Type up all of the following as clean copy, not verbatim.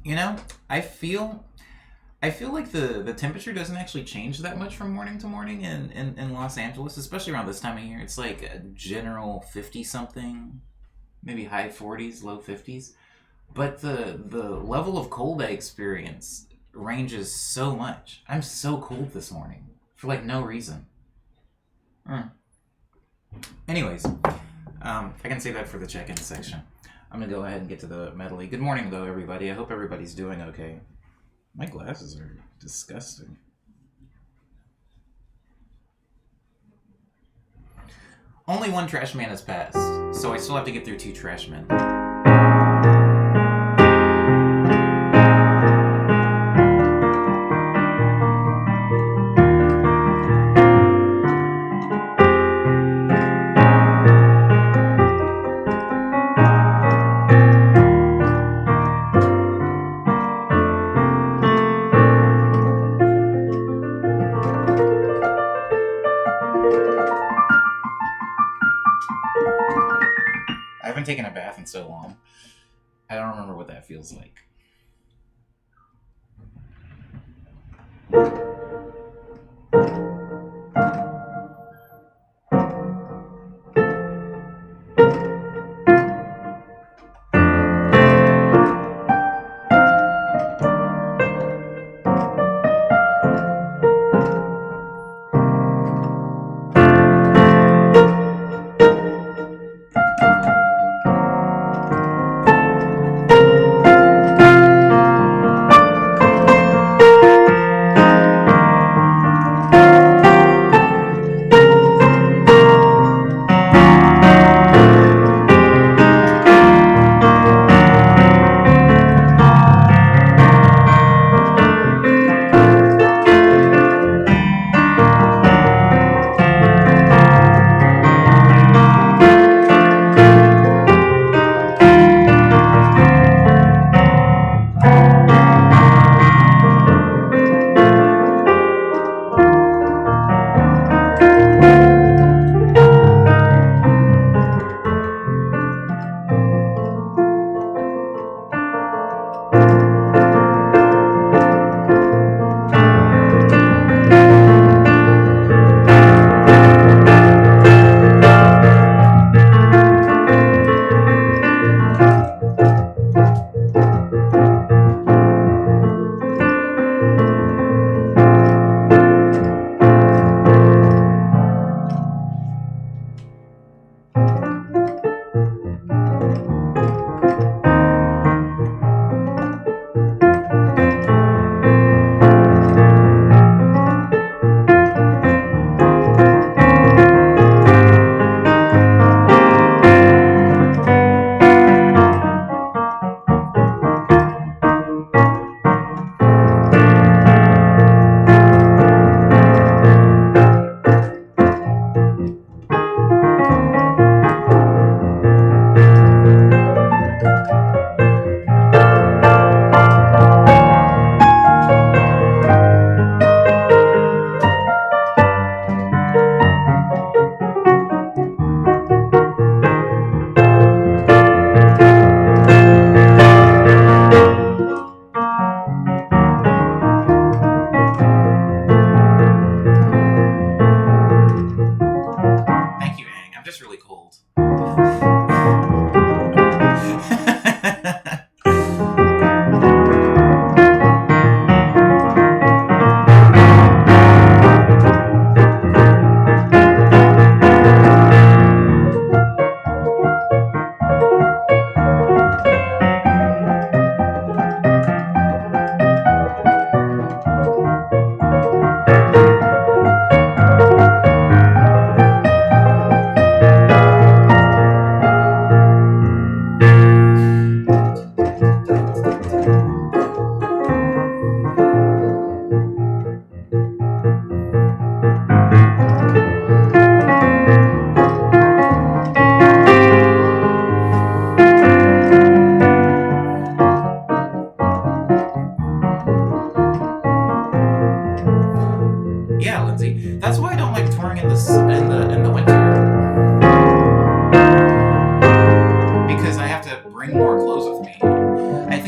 You know, I feel I feel like the temperature doesn't actually change that much from morning to morning in Los Angeles, especially around this time of year. It's like a general 50 something, maybe high 40s, low 50s. But the level of cold I experience ranges so much. I'm so cold this morning for like no reason. Mm. Anyways, I can save that for the check-in section. I'm gonna go ahead and get to the medley. Good morning, though, everybody. I hope everybody's doing okay. My glasses are disgusting. Only one trash man has passed, so I still have to get through two trash men. I haven't taken a bath in so long. I don't remember what that feels like.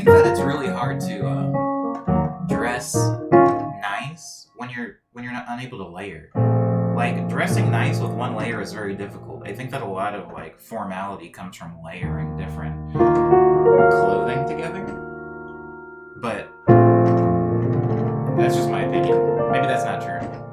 think that it's really hard to dress nice when you're not unable to layer. Like dressing nice with one layer is very difficult. I think that a lot of like formality comes from layering different clothing together. But that's just my opinion. Maybe that's not true.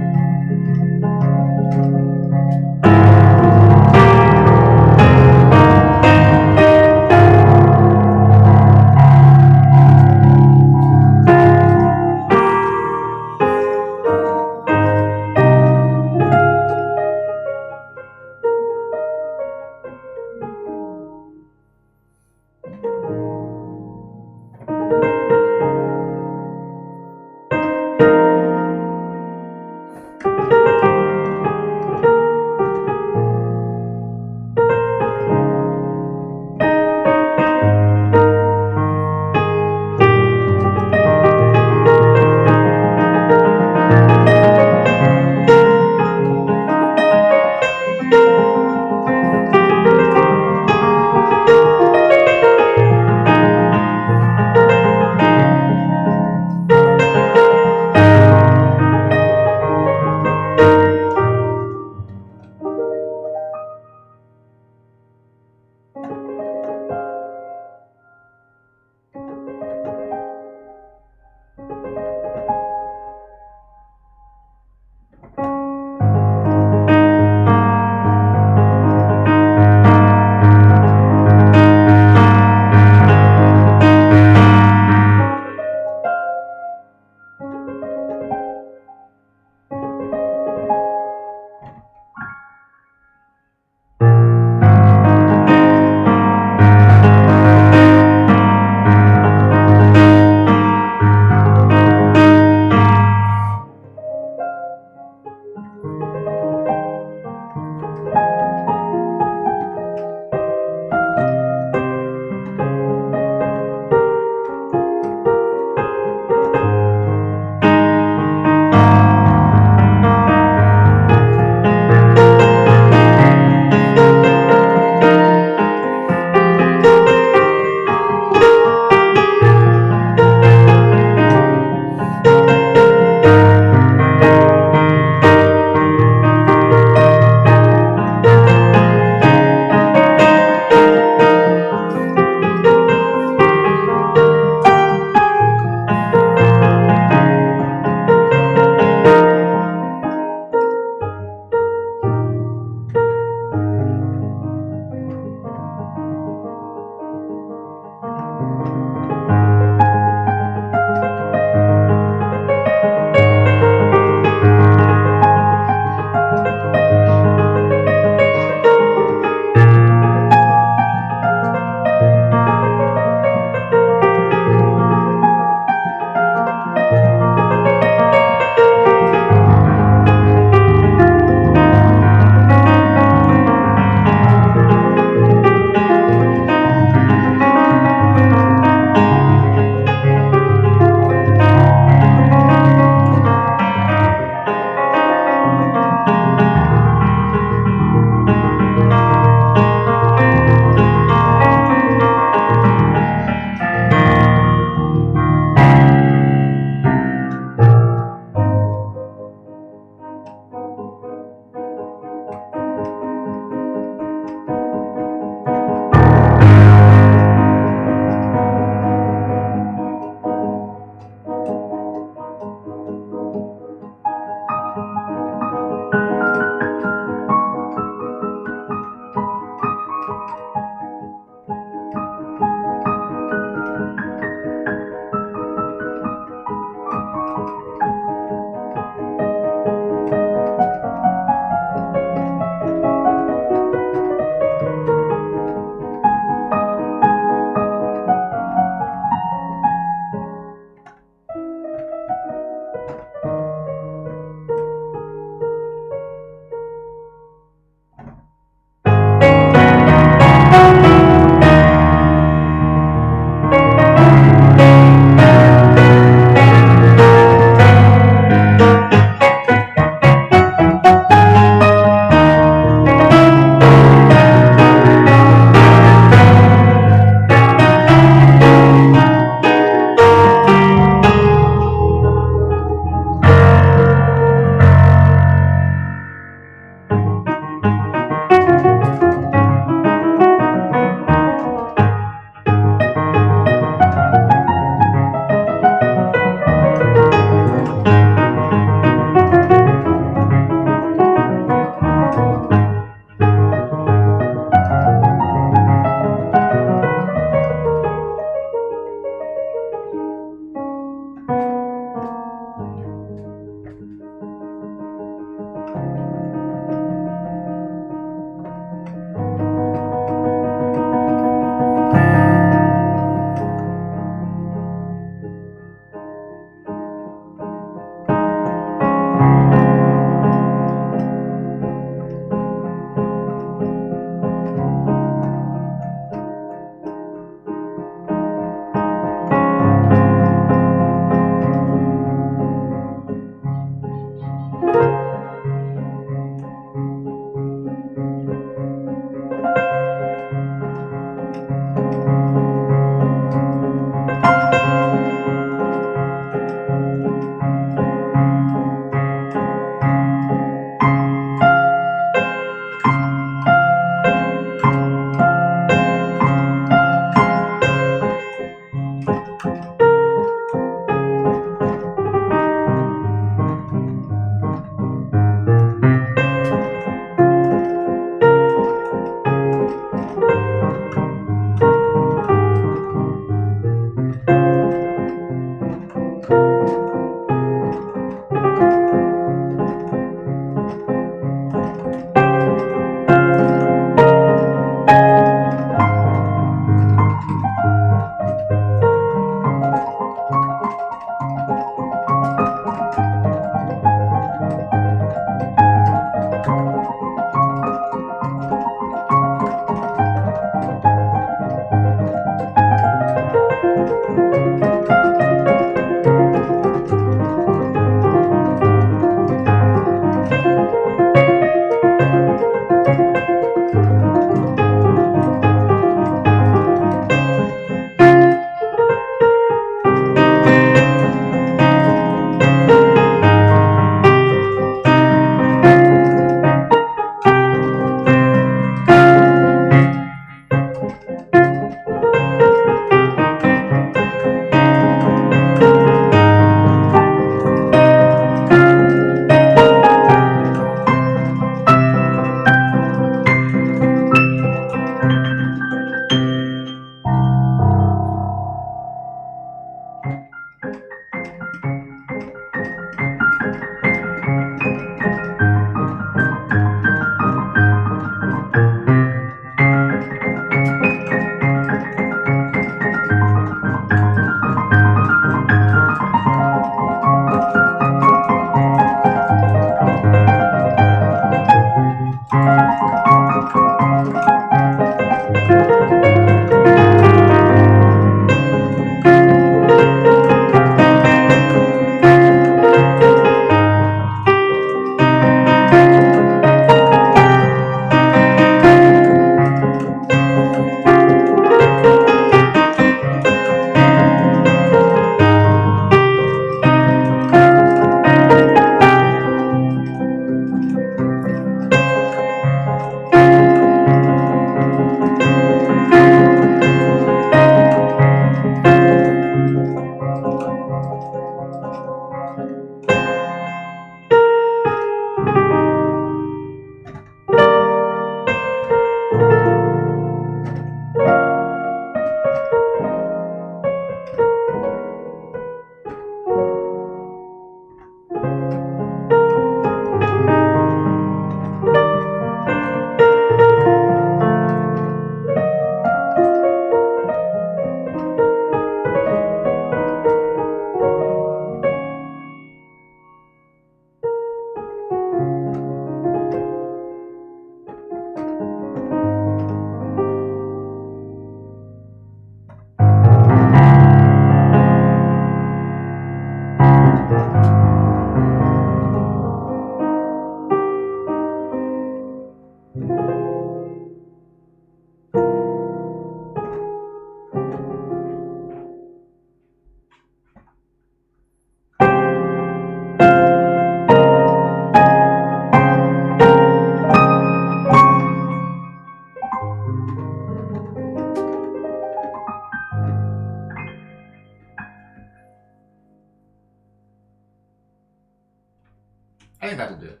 I think that'll do it.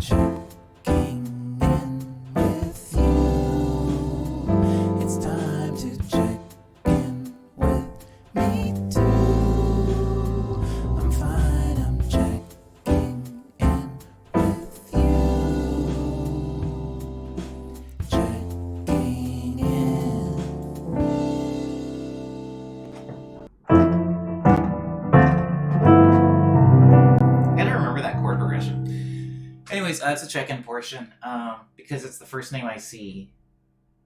Checking in with you. It's time to check in with me too. I'm fine, I'm checking in with you. Checking in. Gotta remember that chord progression. Anyways, it's a check-in portion because it's the first name I see.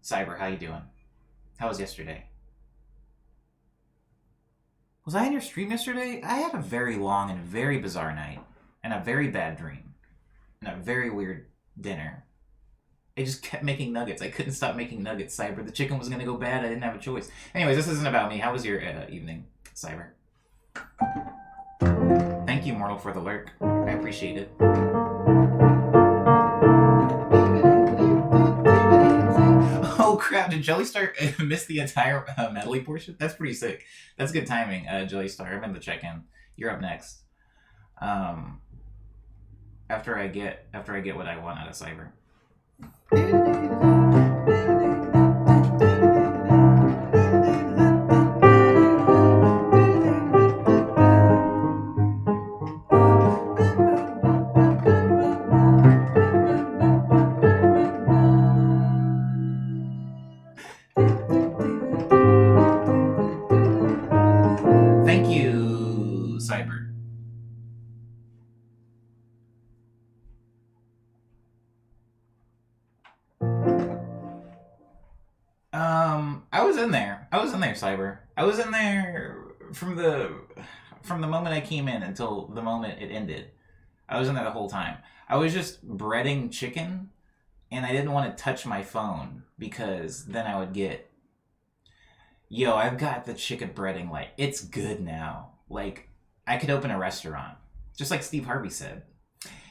Cyber, how you doing? How was yesterday? Was I in your stream yesterday? I had a very long and very bizarre night, and a very bad dream, and a very weird dinner. I just kept making nuggets. I couldn't stop making nuggets, Cyber. The chicken was gonna go bad. I didn't have a choice. Anyways, this isn't about me. How was your evening, Cyber? Thank you, Mortal, for the lurk. I appreciate it. Oh crap, did Jellystar miss the entire Medley portion? That's pretty sick. That's good timing, Jellystar. I'm in the check-in. You're up next. After I get what I want out of Cyber. Thank you, Cyber. I was in there. Cyber. I was in there from the moment I came in until the moment it ended. I was in there the whole time. I was just breading chicken, and I didn't want to touch my phone because then I would get, yo, I've got the chicken breading, like, it's good now. Like, I could open a restaurant. Just like Steve Harvey said.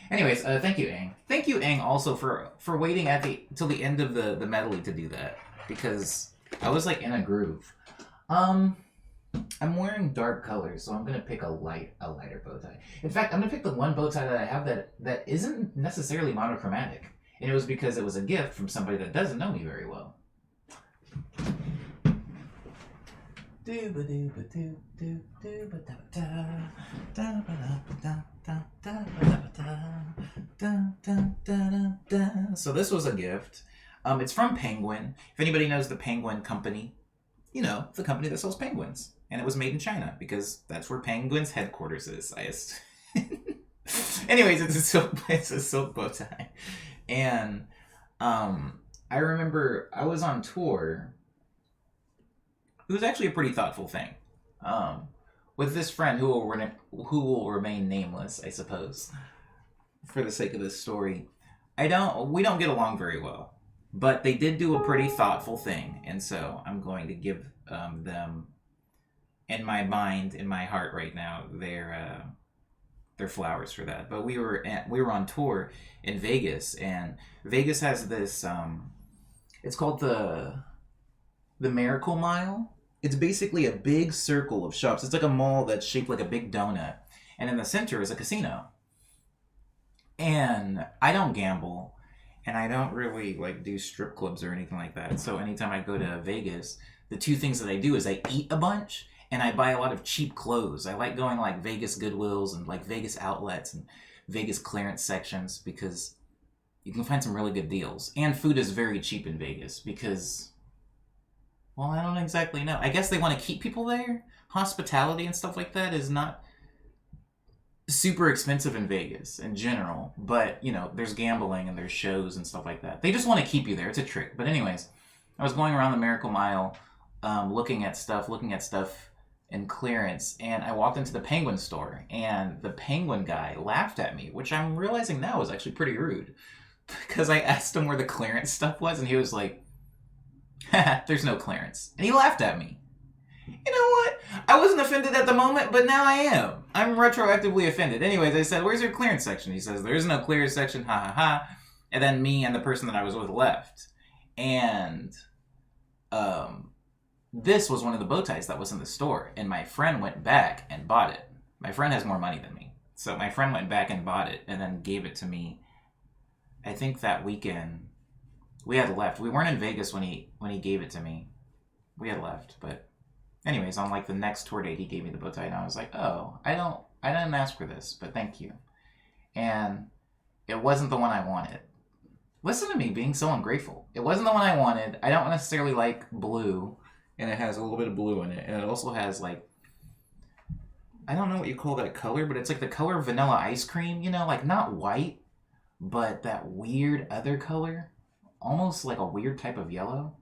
Anyways, thank you, Aang. Thank you, Aang, also for waiting till the end of the medley to do that. Because I was, like, in a groove. I'm wearing dark colors, so I'm gonna pick a lighter bow tie. In fact, I'm gonna pick the one bow tie that I have that isn't necessarily monochromatic. And it was because it was a gift from somebody that doesn't know me very well. So this was a gift. It's from Penguin. If anybody knows the Penguin company, you know, the company that sells penguins. And it was made in China because that's where Penguin's headquarters is. Anyways, it's a silk bow tie. And I remember I was on tour. It was actually a pretty thoughtful thing. With this friend who will remain nameless, I suppose, for the sake of this story. We don't get along very well. But they did do a pretty thoughtful thing, and so I'm going to give them, in my mind, in my heart right now, their flowers for that. But we were on tour in Vegas, and Vegas has this. It's called the Miracle Mile. It's basically a big circle of shops. It's like a mall that's shaped like a big donut, and in the center is a casino. And I don't gamble. And I don't really like do strip clubs or anything like that. So anytime I go to Vegas, the two things that I do is I eat a bunch and I buy a lot of cheap clothes. I like going like Vegas Goodwills and like Vegas outlets and Vegas clearance sections because you can find some really good deals. And food is very cheap in Vegas because, well, I don't exactly know. I guess they want to keep people there. Hospitality and stuff like that is not super expensive in Vegas in general, but you know, there's gambling and there's shows and stuff like that. They just want to keep you there. It's a trick. But anyways, I was going around the Miracle Mile, looking at stuff in clearance, and I walked into the Penguin store, and the Penguin guy laughed at me, which I'm realizing now is actually pretty rude, because I asked him where the clearance stuff was, and he was like, haha, there's no clearance. And he laughed at me. You know what? I wasn't offended at the moment, but now I am. I'm retroactively offended. Anyways, I said, where's your clearance section? He says, there is no clearance section, ha ha ha. And then me and the person that I was with left. And this was one of the bow ties that was in the store. And my friend went back and bought it. My friend has more money than me. So my friend went back and bought it and then gave it to me. I think that weekend we had left. We weren't in Vegas when he gave it to me. We had left, but anyways, on like the next tour date, he gave me the bow tie, and I was like, oh, I didn't ask for this, but thank you. And it wasn't the one I wanted. Listen to me being so ungrateful. It wasn't the one I wanted. I don't necessarily like blue, and it has a little bit of blue in it, and it also has like, I don't know what you call that color, but it's like the color of vanilla ice cream, you know, like not white, but that weird other color, almost like a weird type of yellow.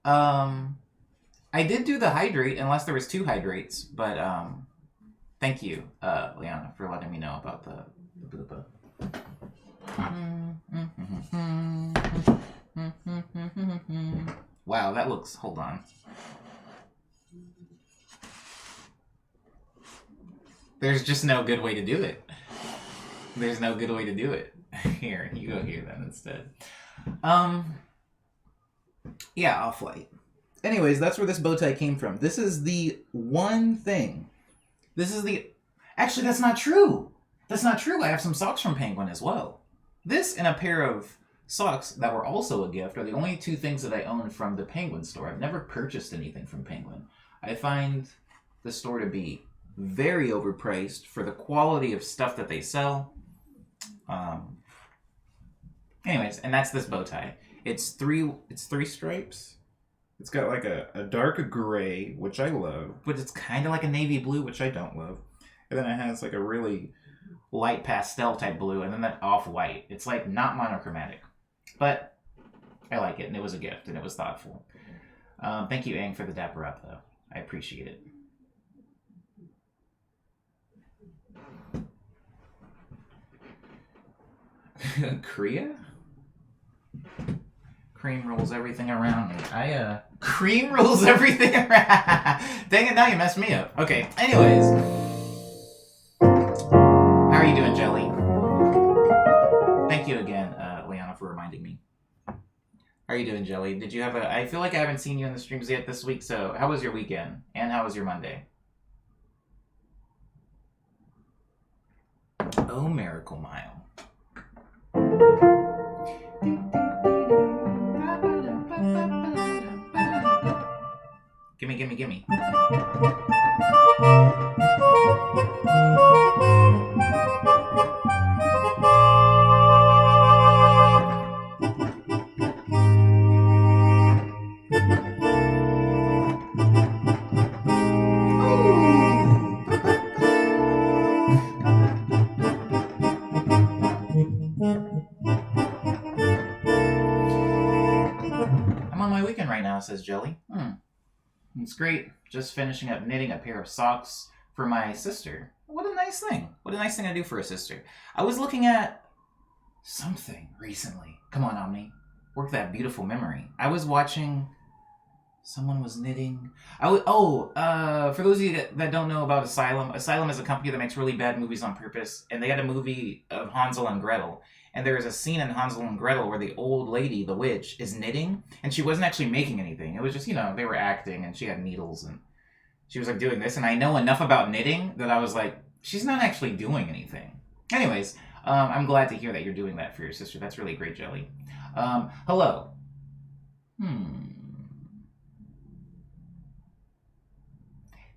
I did do the hydrate, unless there was 2 hydrates, but thank you, Liana, for letting me know about the booba. Wow, that looks, hold on. There's just no good way to do it. There's no good way to do it. Here, you go here then instead. Yeah, off-white. Anyways, that's where this bow tie came from. This is the one thing. Actually, that's not true. That's not true. I have some socks from Penguin as well. This and a pair of socks that were also a gift are the only 2 things that I own from the Penguin store. I've never purchased anything from Penguin. I find the store to be very overpriced for the quality of stuff that they sell. Anyways, and that's this bow tie. It's three stripes. It's got like a dark gray, which I love, but it's kind of like a navy blue, which I don't love. And then it has like a really light pastel type blue, and then that off-white. It's like not monochromatic, but I like it, and it was a gift, and it was thoughtful. Thank you, Aang, for the dapper up, though. I appreciate it. Korea? Cream rolls everything around me. Cream rolls everything around. Dang it, now you messed me up. Okay, anyways. How are you doing, Jelly? Thank you again, Liana, for reminding me. How are you doing, Jelly? Did you have I feel like I haven't seen you in the streams yet this week, so how was your weekend? And how was your Monday? Oh, Miracle Mile. Gimme, gimme, gimme. I'm on my weekend right now, says Jelly. It's great. Just finishing up knitting a pair of socks for my sister. What a nice thing. What a nice thing to do for a sister. I was looking at something recently. Come on, Omni. Work that beautiful memory. I was watching... Someone was knitting... for those of you that don't know about Asylum, Asylum is a company that makes really bad movies on purpose, and they had a movie of Hansel and Gretel. And there is a scene in Hansel and Gretel where the old lady, the witch, is knitting, and she wasn't actually making anything. It was just, they were acting, and she had needles, and she was, like, doing this. And I know enough about knitting that I was like, she's not actually doing anything. Anyways, I'm glad to hear that you're doing that for your sister. That's really great, Jelly. Hello.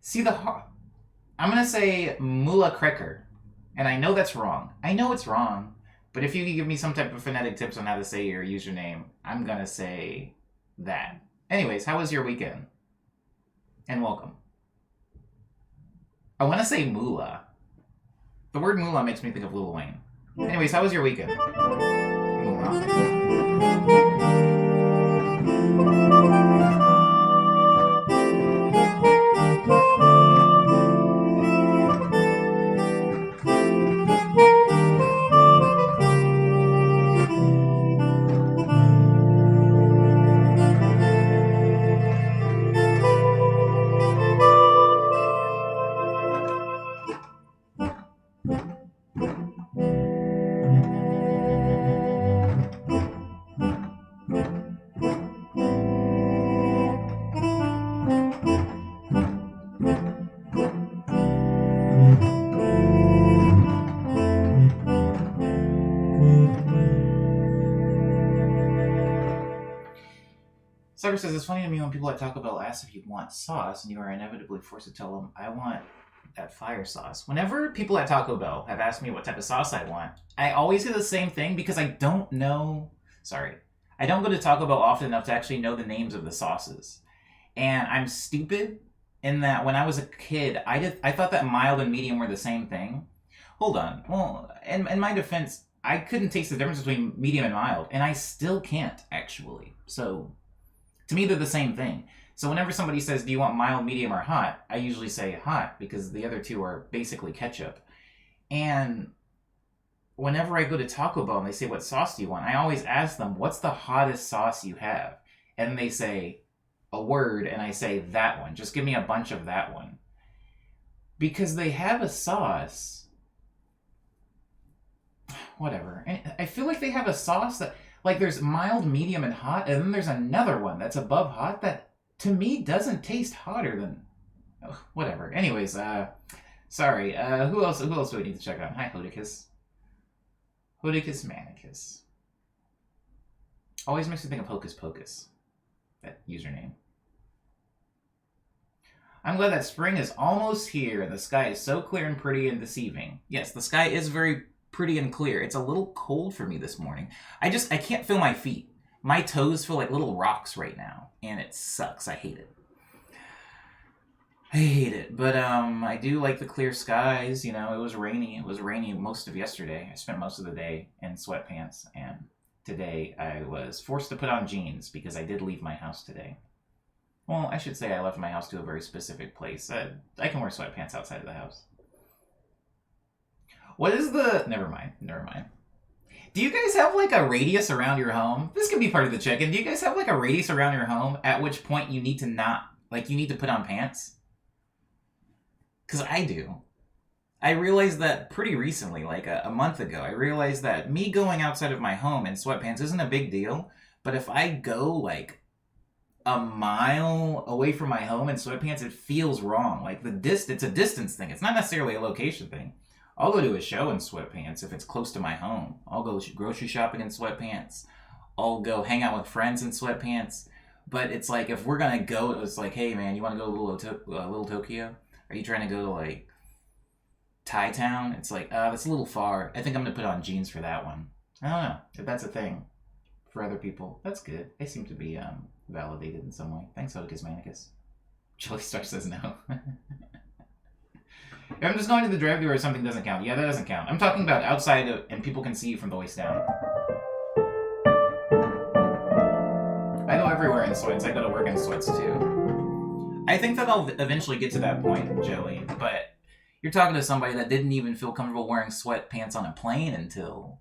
See I'm going to say Mula Krecker, and I know that's wrong. I know it's wrong. But if you could give me some type of phonetic tips on how to say your username, I'm going to say that. Anyways, how was your weekend? And welcome. I want to say moolah. The word moolah makes me think of Lil Wayne. Anyways, how was your weekend? Moolah. Cyber says, it's funny to me when people at Taco Bell ask if you want sauce, and you are inevitably forced to tell them, I want that fire sauce. Whenever people at Taco Bell have asked me what type of sauce I want, I always say the same thing because I don't know... Sorry. I don't go to Taco Bell often enough to actually know the names of the sauces. And I'm stupid in that when I was a kid, I thought that mild and medium were the same thing. Hold on. Well, in my defense, I couldn't taste the difference between medium and mild, and I still can't, actually. So, to me, they're the same thing. So whenever somebody says, do you want mild, medium, or hot, I usually say hot, because the other two are basically ketchup. And whenever I go to Taco Bell and they say, what sauce do you want? I always ask them, what's the hottest sauce you have? And they say a word, and I say, that one. Just give me a bunch of that one. Because they have a sauce... Whatever. And I feel like they have a sauce that... Like, there's mild, medium, and hot, and then there's another one that's above hot that, to me, doesn't taste hotter than... Oh, whatever. Anyways, sorry. Who else do we need to check out? Hi, Hodicus. Hodicus Manicus. Always makes me think of Hocus Pocus. That username. I'm glad that spring is almost here, and the sky is so clear and pretty and deceiving. Yes, the sky is very pretty and clear. It's a little cold for me this morning. I can't feel my feet. My toes feel like little rocks right now, and it sucks. I hate it. I hate it, but I do like the clear skies. You know, it was rainy. It was rainy most of yesterday. I spent most of the day in sweatpants, and today I was forced to put on jeans because I did leave my house today. Well, I should say I left my house to a very specific place. I can wear sweatpants outside of the house. What is the... Never mind. Do you guys have, like, a radius around your home? This could be part of the check-in. Do you guys have, like, a radius around your home at which point you need to not... Like, you need to put on pants? Because I do. I realized that pretty recently, like a month ago. I realized that me going outside of my home in sweatpants isn't a big deal. But if I go, like, a mile away from my home in sweatpants, it feels wrong. Like, it's a distance thing. It's not necessarily a location thing. I'll go to a show in sweatpants if it's close to my home. I'll go grocery shopping in sweatpants. I'll go hang out with friends in sweatpants. But it's like, if we're going to go, it's like, hey, man, you want to go to Little Tokyo? Are you trying to go to, like, Thai Town? It's like, that's a little far. I think I'm going to put on jeans for that one. I don't know if that's a thing for other people. That's good. They seem to be validated in some way. Thanks, Hodicus Manicus. Chili Star says no. If I'm just going to the drive-thru or something doesn't count. Yeah, that doesn't count. I'm talking about outside and people can see you from the waist down. I go everywhere in sweats. I go to work in sweats too. I think that I'll eventually get to that point, Joey, but you're talking to somebody that didn't even feel comfortable wearing sweatpants on a plane until...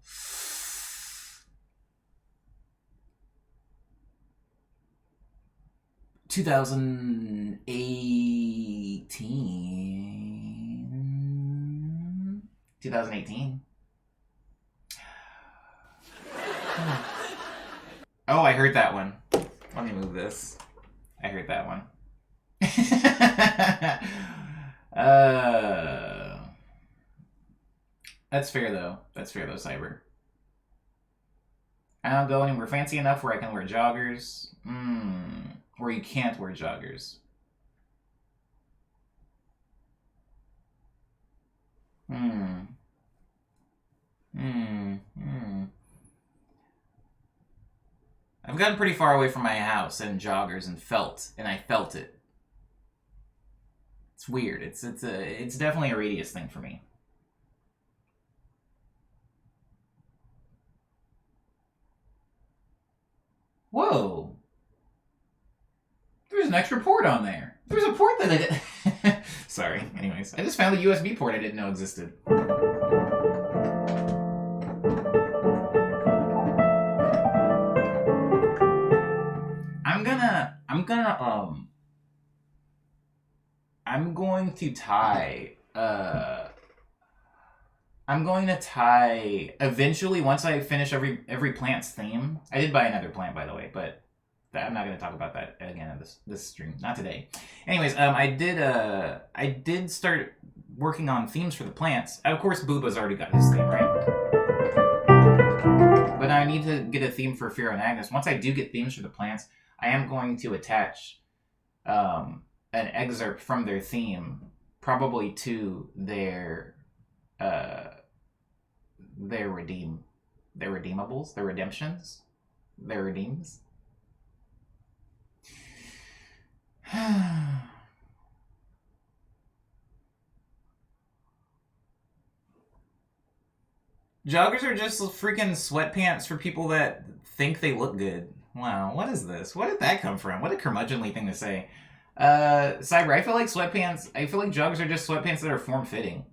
2018. Oh, I heard that one. Let me move this. I heard that one. That's fair though. Cyber. I don't go anywhere fancy enough where I can wear joggers. Where you can't wear joggers. I've gotten pretty far away from my house and joggers and I felt it. It's weird. It's definitely a radius thing for me. Whoa. There's an extra port on there. There's a port that I did. Sorry. Anyways, I just found a USB port I didn't know existed. I'm going to tie eventually once I finish every plant's theme. I did buy another plant, by the way, but I'm not going to talk about that again in this stream. Not today. Anyways, I did start working on themes for the plants. Of course, Booba's already got his theme, right? But I need to get a theme for Firo and Agnes. Once I do get themes for the plants, I am going to attach an excerpt from their theme, probably to their redeemables, their redemptions, their redeems. Joggers are just freaking sweatpants for people that think they look good. Wow, what is this? Where did that come from? What a curmudgeonly thing to say. Cyber, I feel like joggers are just sweatpants that are form-fitting.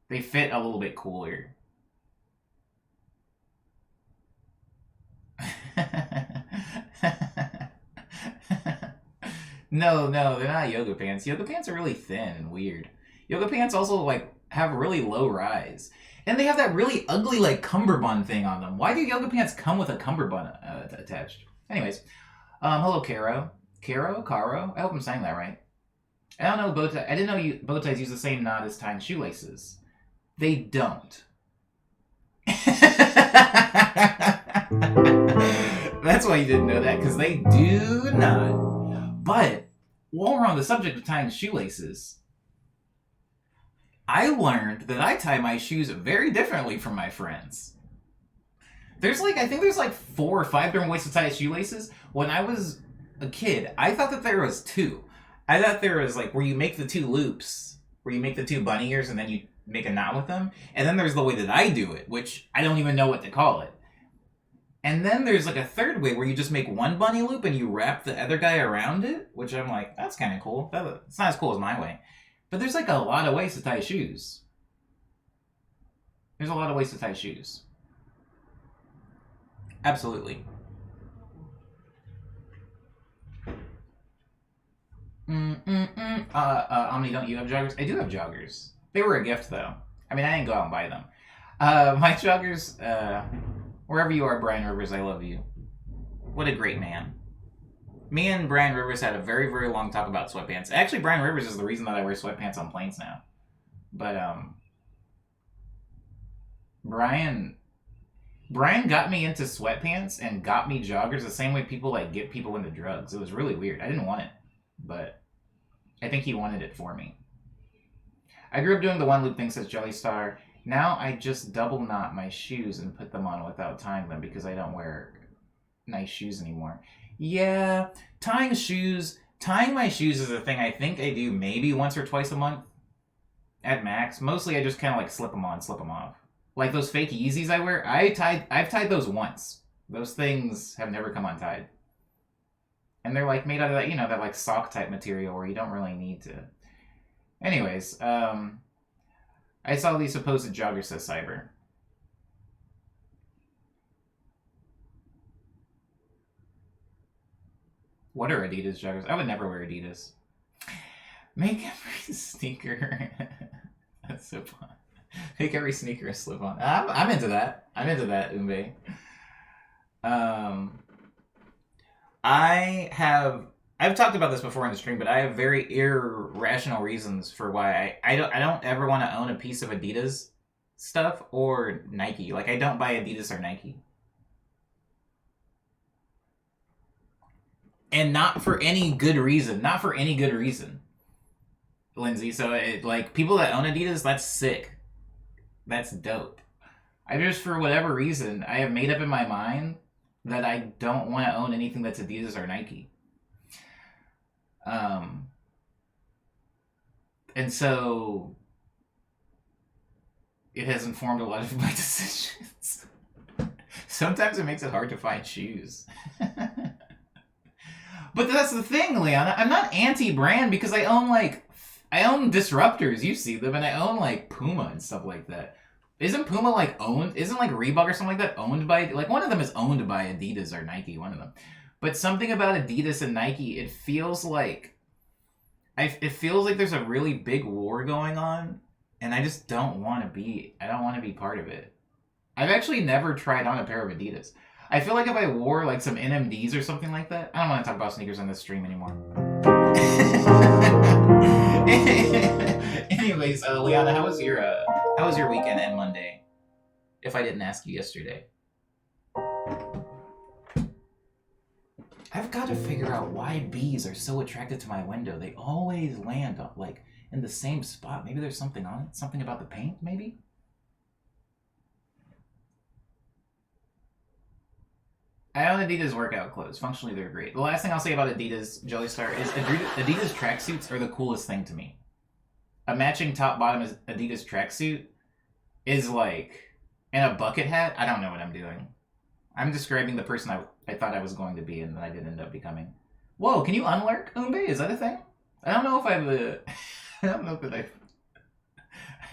They fit a little bit cooler. No, they're not yoga pants. Yoga pants are really thin and weird. Yoga pants also, like, have really low rise. And they have that really ugly, like, cummerbund thing on them. Why do yoga pants come with a cummerbund attached? Anyways, hello, Caro. Caro? I hope I'm saying that right. I don't know bow tie. I didn't know bow ties use the same knot as tying shoelaces. They don't. That's why you didn't know that, because they do not. But while we're on the subject of tying shoelaces, I learned that I tie my shoes very differently from my friends. I think there's like 4 or 5 different ways to tie shoelaces. When I was a kid, I thought that there was 2. I thought there was like where you make the 2 loops, where you make the 2 bunny ears and then you make a knot with them. And then there's the way that I do it, which I don't even know what to call it. And then there's like a third way where you just make 1 bunny loop and you wrap the other guy around it, which I'm like, that's kind of cool. It's not as cool as my way. But there's like a lot of ways to tie shoes. There's a lot of ways to tie shoes. Absolutely. Omni, don't you have joggers? I do have joggers. They were a gift, though. I mean, I didn't go out and buy them. My joggers, wherever you are, Brian Rivers, I love you. What a great man. Me and Brian Rivers had a very, very long talk about sweatpants. Actually, Brian Rivers is the reason that I wear sweatpants on planes now. But, Brian got me into sweatpants and got me joggers the same way people, like, get people into drugs. It was really weird. I didn't want it, but I think he wanted it for me. I grew up doing the 1 loop thing, says Jelly Star. Now I just double knot my shoes and put them on without tying them because I don't wear nice shoes anymore. Yeah, tying my shoes is a thing I think I do maybe once or twice a month at max. Mostly I just kind of like slip them on, slip them off. Like those fake Yeezys I wear, I've tied those once. Those things have never come untied. And they're like made out of that, that like sock type material where you don't really need to. Anyways, I saw these supposed joggers, says Cyber. What are Adidas joggers? I would never wear Adidas. Make every sneaker a slip-on. Make every sneaker a slip-on. I'm into that. I'm into that, Umbe. I've talked about this before in the stream, but I have very irrational reasons for why I don't ever want to own a piece of Adidas stuff or Nike. Like, I don't buy Adidas or Nike. And not for any good reason. Not for any good reason, Lindsay. So, like, people that own Adidas, that's sick. That's dope. I just, for whatever reason, I have made up in my mind that I don't want to own anything that's Adidas or Nike. And so it has informed a lot of my decisions. Sometimes it makes it hard to find shoes. But that's the thing, Leon. I'm not anti-brand because I own Disruptors. You see them, and I own like Puma and stuff like that. Isn't Puma like owned? Isn't like Reebok or something like that owned by like one of them is owned by Adidas or Nike? One of them. But something about Adidas and Nike, it feels like there's a really big war going on, and I just don't want to be. I don't want to be part of it. I've actually never tried on a pair of Adidas. I feel like if I wore like some NMDs or something like that, I don't want to talk about sneakers on this stream anymore. Anyways, Liana, how was your weekend and Monday? If I didn't ask you yesterday. I've got to figure out why bees are so attracted to my window. They always land on, like, in the same spot. Maybe there's something on it. Something about the paint, maybe? I own Adidas workout clothes. Functionally, they're great. The last thing I'll say about Adidas, Jelly Star, is Adidas tracksuits are the coolest thing to me. A matching top-bottom Adidas tracksuit is like, and a bucket hat. I don't know what I'm doing. I'm describing the person I thought I was going to be and that I did end up becoming. Whoa, can you unlurk, Umbe? Is that a thing? I don't know if I've... I don't know that I've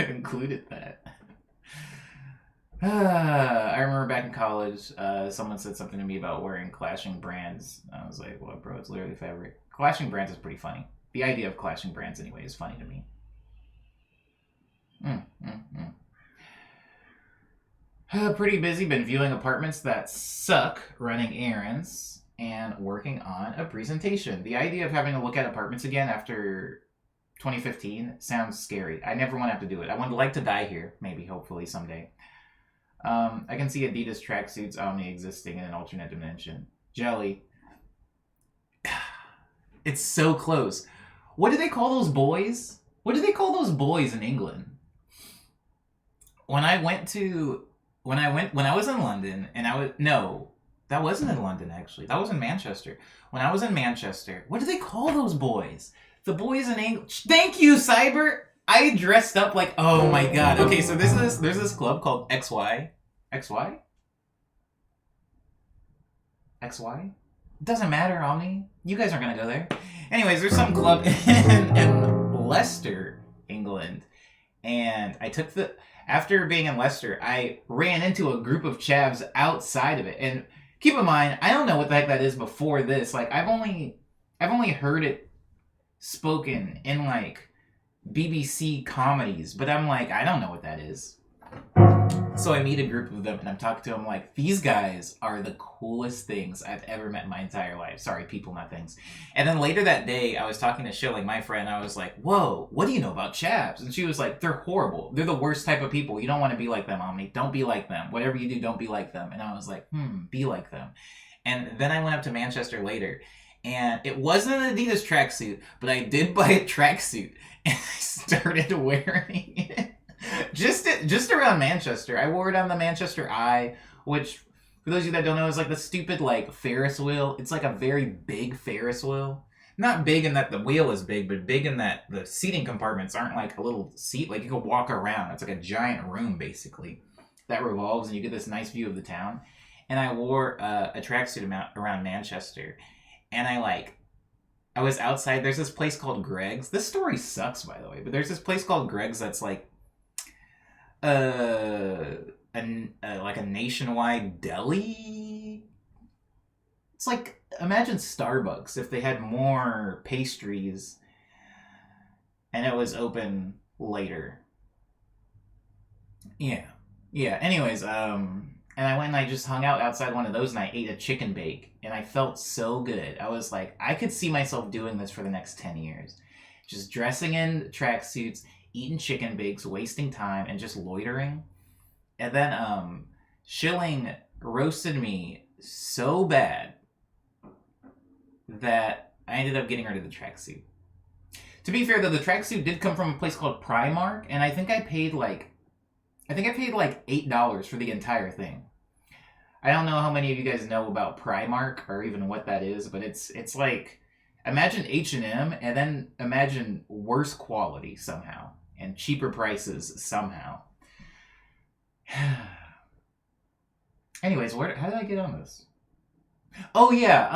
included that. I remember back in college, someone said something to me about wearing clashing brands. I was like, what, bro? It's literally fabric. Clashing brands is pretty funny. The idea of clashing brands, anyway, is funny to me. Pretty busy. Been viewing apartments that suck, running errands, and working on a presentation. The idea of having to look at apartments again after 2015 sounds scary. I never want to have to do it. I would like to die here, maybe, hopefully, someday. I can see Adidas tracksuits only existing in an alternate dimension. Jelly. It's so close. What do they call those boys? What do they call those boys in England? When I was in London, and no, that wasn't in London, actually. That was in Manchester. When I was in Manchester, what do they call those boys? The boys in England. Thank you, Cyber! I dressed up like, oh my god. Okay, so there's this club called XY. XY? XY? Doesn't matter, Omni. You guys aren't gonna go there. Anyways, there's some club in Leicester, England. And after being in Leicester, I ran into a group of chavs outside of it. And keep in mind, I don't know what the heck that is before this. Like, I've only heard it spoken in, like, BBC comedies, but I'm like, I don't know what that is. So I meet a group of them and I'm talking to them like, these guys are the coolest things I've ever met in my entire life. Sorry, people, not things. And then later that day, I was talking to Shilling, my friend. I was like, whoa, what do you know about chavs? And she was like, they're horrible. They're the worst type of people. You don't want to be like them, Omni. Don't be like them. Whatever you do, don't be like them. And I was like, be like them. And then I went up to Manchester later. And it wasn't an Adidas tracksuit, but I did buy a tracksuit. And I started wearing it. Just around Manchester. I wore it on the Manchester Eye, which, for those of you that don't know, is like the stupid, like, Ferris wheel. It's like a very big Ferris wheel. Not big in that the wheel is big, but big in that the seating compartments aren't like a little seat. Like, you can walk around. It's like a giant room, basically, that revolves, and you get this nice view of the town. And I wore a tracksuit around Manchester. And I was outside. There's this place called Greg's. This story sucks, by the way, but there's this place called Greg's that's like like a nationwide deli. It's like, imagine Starbucks if they had more pastries and it was open later. Yeah. Anyways, and I went and I just hung out outside one of those and I ate a chicken bake and I felt so good. I was like, I could see myself doing this for the next 10 years. Just dressing in tracksuits, eating chicken bakes, wasting time, and just loitering. And then Shilling roasted me so bad that I ended up getting rid of the tracksuit. To be fair, though, the tracksuit did come from a place called Primark, and I think I paid like $8 for the entire thing. I don't know how many of you guys know about Primark or even what that is, but it's like, imagine H&M and then imagine worse quality somehow and cheaper prices somehow. Anyways, how did I get on this? Oh yeah,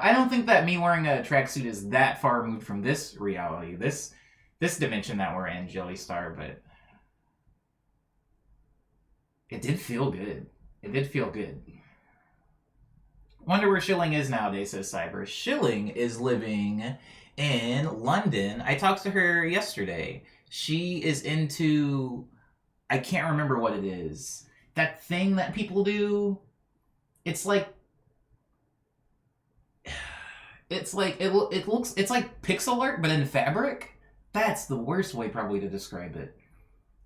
I don't think that me wearing a tracksuit is that far removed from this reality, this dimension that we're in, Jelly Star, but it did feel good. It did feel good. Wonder where Shilling is nowadays, says Cyber. Shilling is living in London. I talked to her yesterday. She is into, I can't remember what it is. That thing that people do. It's like it looks, it's like pixel art, but in fabric. That's the worst way probably to describe it.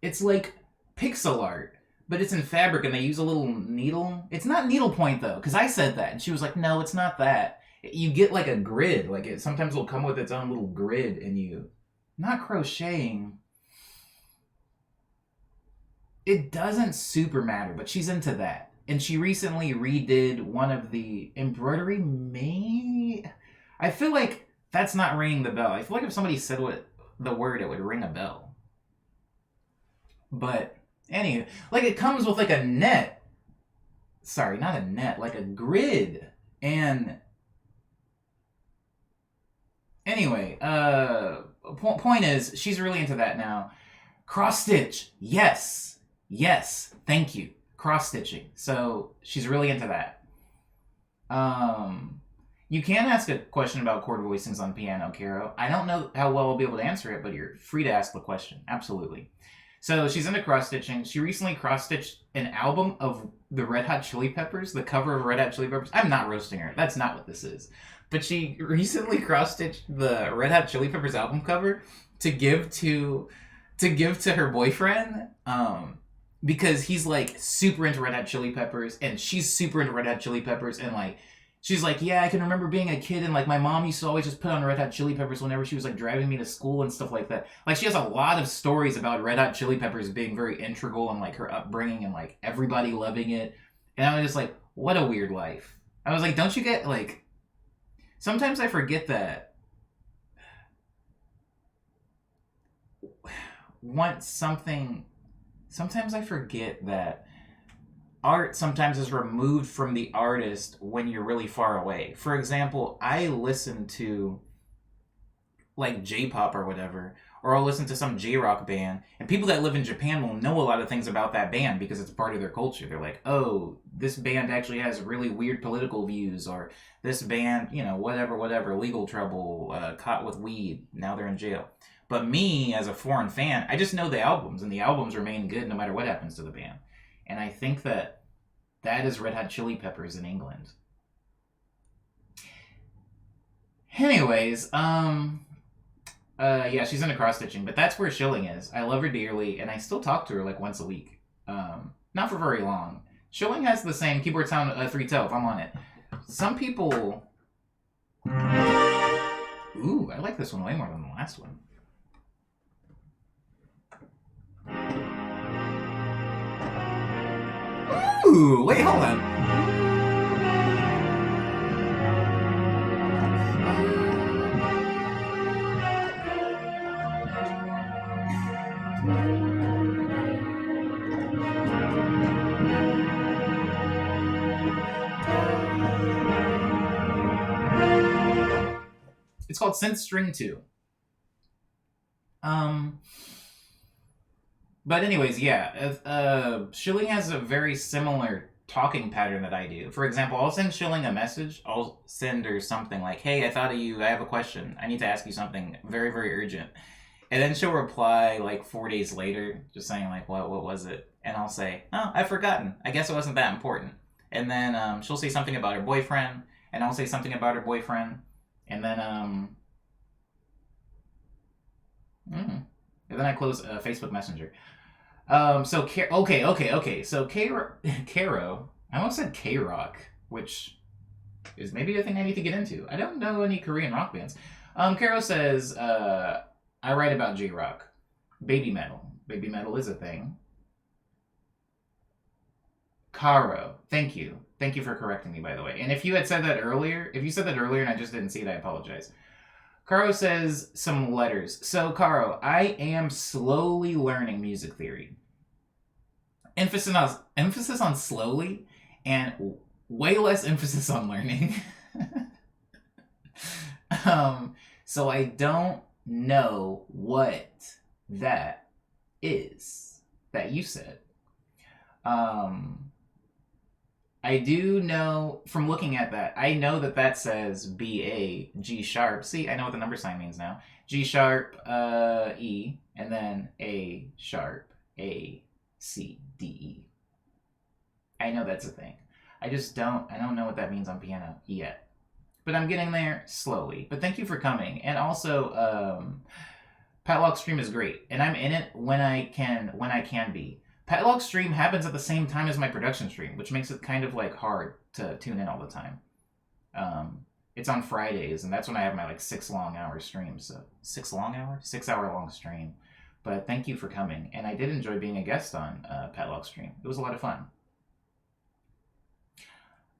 It's like pixel art, but it's in fabric and they use a little needle. It's not needlepoint though, because I said that. And she was like, no, it's not that. You get like a grid. Like it sometimes will come with its own little grid, and you not crocheting. It doesn't super matter, but she's into that. And she recently redid one of the embroidery I feel like that's not ringing the bell. I feel like if somebody said the word, it would ring a bell. But anyway, like it comes with like a net. Sorry, not a net, like a grid. And anyway, point is, she's really into that now. Cross stitch, yes, thank you. Cross stitching. So she's really into that. You can ask a question about chord voicings on piano, Caro. I don't know how well I'll be able to answer it, but you're free to ask the question. Absolutely. So she's into cross stitching. She recently cross stitched an album of the Red Hot Chili Peppers, the cover of Red Hot Chili Peppers. I'm not roasting her. That's not what this is. But she recently cross stitched the Red Hot Chili Peppers album cover to give to her boyfriend. Because he's like super into Red Hot Chili Peppers, and she's super into Red Hot Chili Peppers, and like she's like, yeah, I can remember being a kid, and like my mom used to always just put on Red Hot Chili Peppers whenever she was like driving me to school and stuff like that. Like she has a lot of stories about Red Hot Chili Peppers being very integral in like her upbringing and like everybody loving it. And I was just like, what a weird life. I was like, don't you get like? Sometimes I forget that. Sometimes I forget that art sometimes is removed from the artist when you're really far away. For example, I listen to like J-pop or whatever, or I'll listen to some J-rock band, and people that live in Japan will know a lot of things about that band because it's part of their culture. They're like, oh, this band actually has really weird political views, or this band, you know, whatever, legal trouble, caught with weed, now they're in jail. But me, as a foreign fan, I just know the albums, and the albums remain good no matter what happens to the band. And I think that is Red Hot Chili Peppers in England. Anyways, yeah, she's into cross-stitching, but that's where Shilling is. I love her dearly, and I still talk to her like once a week. Not for very long. Shilling has the same keyboard sound 312. I'm on it. Some people... Ooh, I like this one way more than the last one. Ooh, wait, hold on. It's called Synth String 2. But anyways, yeah, Shilling has a very similar talking pattern that I do. For example, I'll send Shilling a message. I'll send her something like, hey, I thought of you. I have a question. I need to ask you something very, very urgent. And then she'll reply like 4 days later, just saying like, what was it? And I'll say, oh, I've forgotten. I guess it wasn't that important. And then she'll say something about her boyfriend, and I'll say something about her boyfriend. And then, and then I close Facebook Messenger. So So Caro, I almost said K-Rock, which is maybe a thing I need to get into. I don't know any Korean rock bands. Caro says, I write about J-Rock. Baby metal. Baby metal is a thing. Caro, thank you. Thank you for correcting me, by the way. And if you said that earlier and I just didn't see it, I apologize. Caro says some letters. So, Caro, I am slowly learning music theory. Emphasis on slowly, and way less emphasis on learning. So I don't know what that is that you said. I do know, from looking at that, I know that says B-A, G sharp. See, I know what the number sign means now. G sharp, E, and then A sharp, A, C, D, E. I know that's a thing. I don't know what that means on piano yet. But I'm getting there slowly. But thank you for coming. And also, Padlock Stream is great. And I'm in it when I can be. Padlock Stream happens at the same time as my production stream, which makes it kind of like hard to tune in all the time. It's on Fridays, and that's when I have my like 6 long-hour streams. So 6 hour long stream. But thank you for coming, and I did enjoy being a guest on Padlock stream. It was a lot of fun.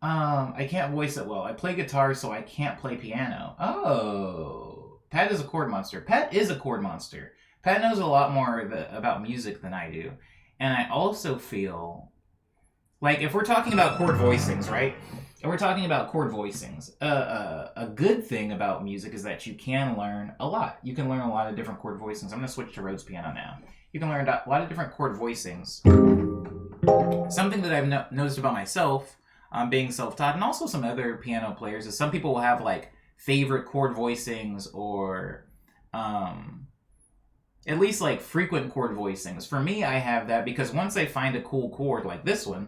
I can't voice it well. I play guitar, so I can't play piano. Oh, Pat is a chord monster. Pat is a chord monster. Pat knows a lot more about music than I do, and I also feel like if we're talking about chord voicings, right? If we're talking about chord voicings, a good thing about music is that you can learn a lot. You can learn a lot of different chord voicings. I'm going to switch to Rhodes piano now. You can learn a lot of different chord voicings. Something that I've noticed about myself, being self-taught, and also some other piano players, is some people will have like favorite chord voicings or at least like frequent chord voicings. For me, I have that because once I find a cool chord like this one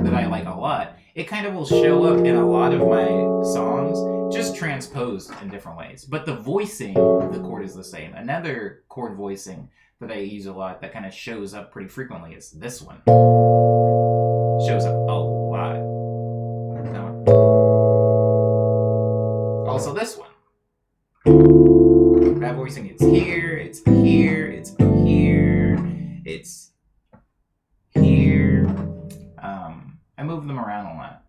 that I like a lot, it kind of will show up in a lot of my songs, just transposed in different ways. But the voicing of the chord is the same. Another chord voicing that I use a lot that kind of shows up pretty frequently is this one. Shows up a lot. That one. Also this one. That voicing, it's here, it's here, it's here, it's here. I move them around a lot.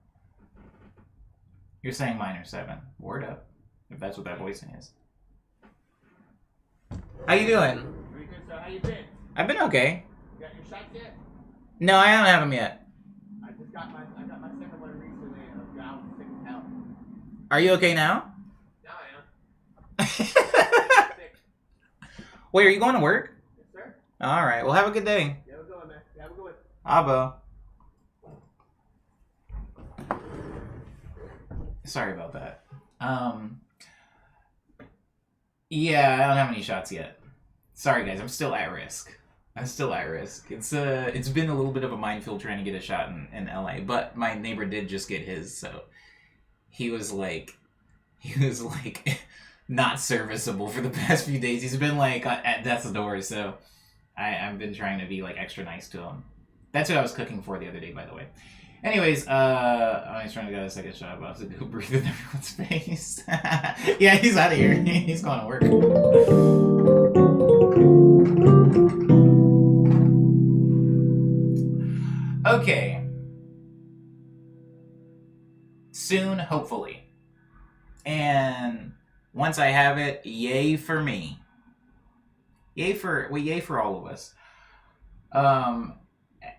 You're saying minor 7. Word up. If that's what that voicing is. How you doing? Pretty good, so how you been? I've been okay. You got your shots yet? No, I don't have them yet. I got my second one recently and I'm down sick as hell. Are you okay now? Now I am. Sick. Wait, are you going to work? Yes, sir. Alright, well have a good day. You have a good one, man. You have a good one. Abo. Sorry about that. Yeah, I don't have any shots yet. Sorry guys, I'm still at risk. It's been a little bit of a minefield trying to get a shot in LA, but my neighbor did just get his, so he was like not serviceable for the past few days. He's been like at death's door, so I've been trying to be like extra nice to him. That's what I was cooking for the other day, by the way. Anyways, I was trying to get a second shot, but I have to go breathe in everyone's face. Yeah, he's out of here. He's going to work. Okay. Soon, hopefully. And once I have it, yay for me. Yay for all of us.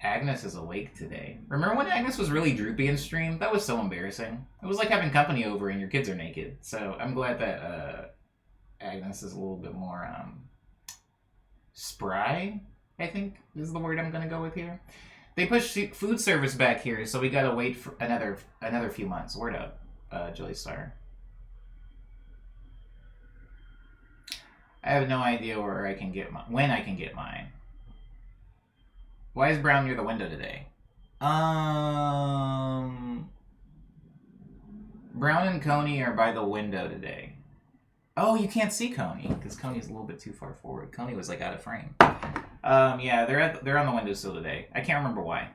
Agnes is awake today. Remember when Agnes was really droopy in stream? That was so embarrassing. It was like having company over and your kids are naked. So I'm glad that Agnes is a little bit more spry, I think is the word I'm going to go with here. They pushed food service back here, so we got to wait for another few months. Word up, Julie Star. I have no idea where I can get when I can get mine. Why is Brown near the window today? Brown and Coney are by the window today. Oh, you can't see Coney because Coney's a little bit too far forward. Coney was like out of frame. Yeah, they're on the windowsill today. I can't remember why.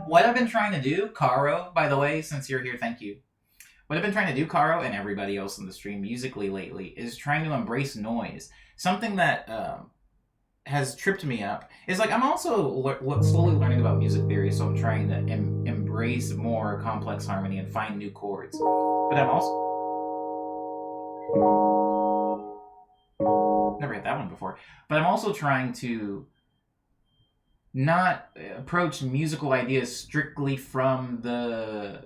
What I've been trying to do, Caro, by the way, since you're here, thank you. What I've been trying to do, Caro, and everybody else in the stream musically lately, is trying to embrace noise. Something that has tripped me up is like I'm also slowly learning about music theory, so I'm trying to embrace more complex harmony and find new chords. But I'm also never hit that one before. But I'm also trying to not approach musical ideas strictly from the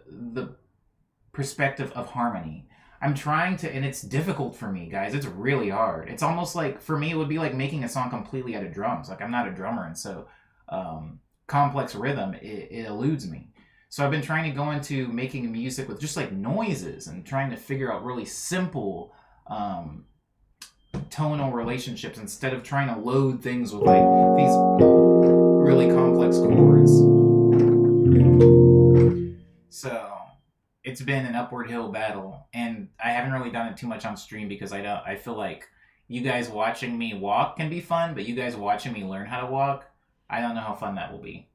perspective of harmony. I'm trying to, and it's difficult for me, guys. It's really hard. It's almost like, for me, it would be like making a song completely out of drums. Like, I'm not a drummer, and so complex rhythm, it eludes me. So I've been trying to go into making music with just like noises and trying to figure out really simple tonal relationships instead of trying to load things with like these really complex chords. So it's been an upward hill battle, and I haven't really done it too much on stream because I feel like you guys watching me walk can be fun, but you guys watching me learn how to walk, I don't know how fun that will be.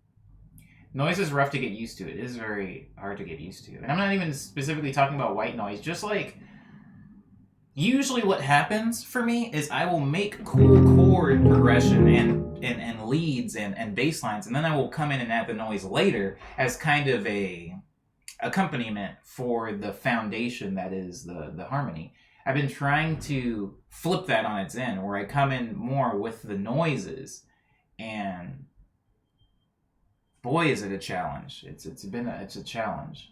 Noise is rough to get used to. It is very hard to get used to. And I'm not even specifically talking about white noise, just like usually what happens for me is I will make cool chord progression and leads and bass lines, and then I will come in and add the noise later as kind of a accompaniment for the foundation that is the harmony. I've been trying to flip that on its end, where I come in more with the noises, and boy, is it a challenge. It's a challenge.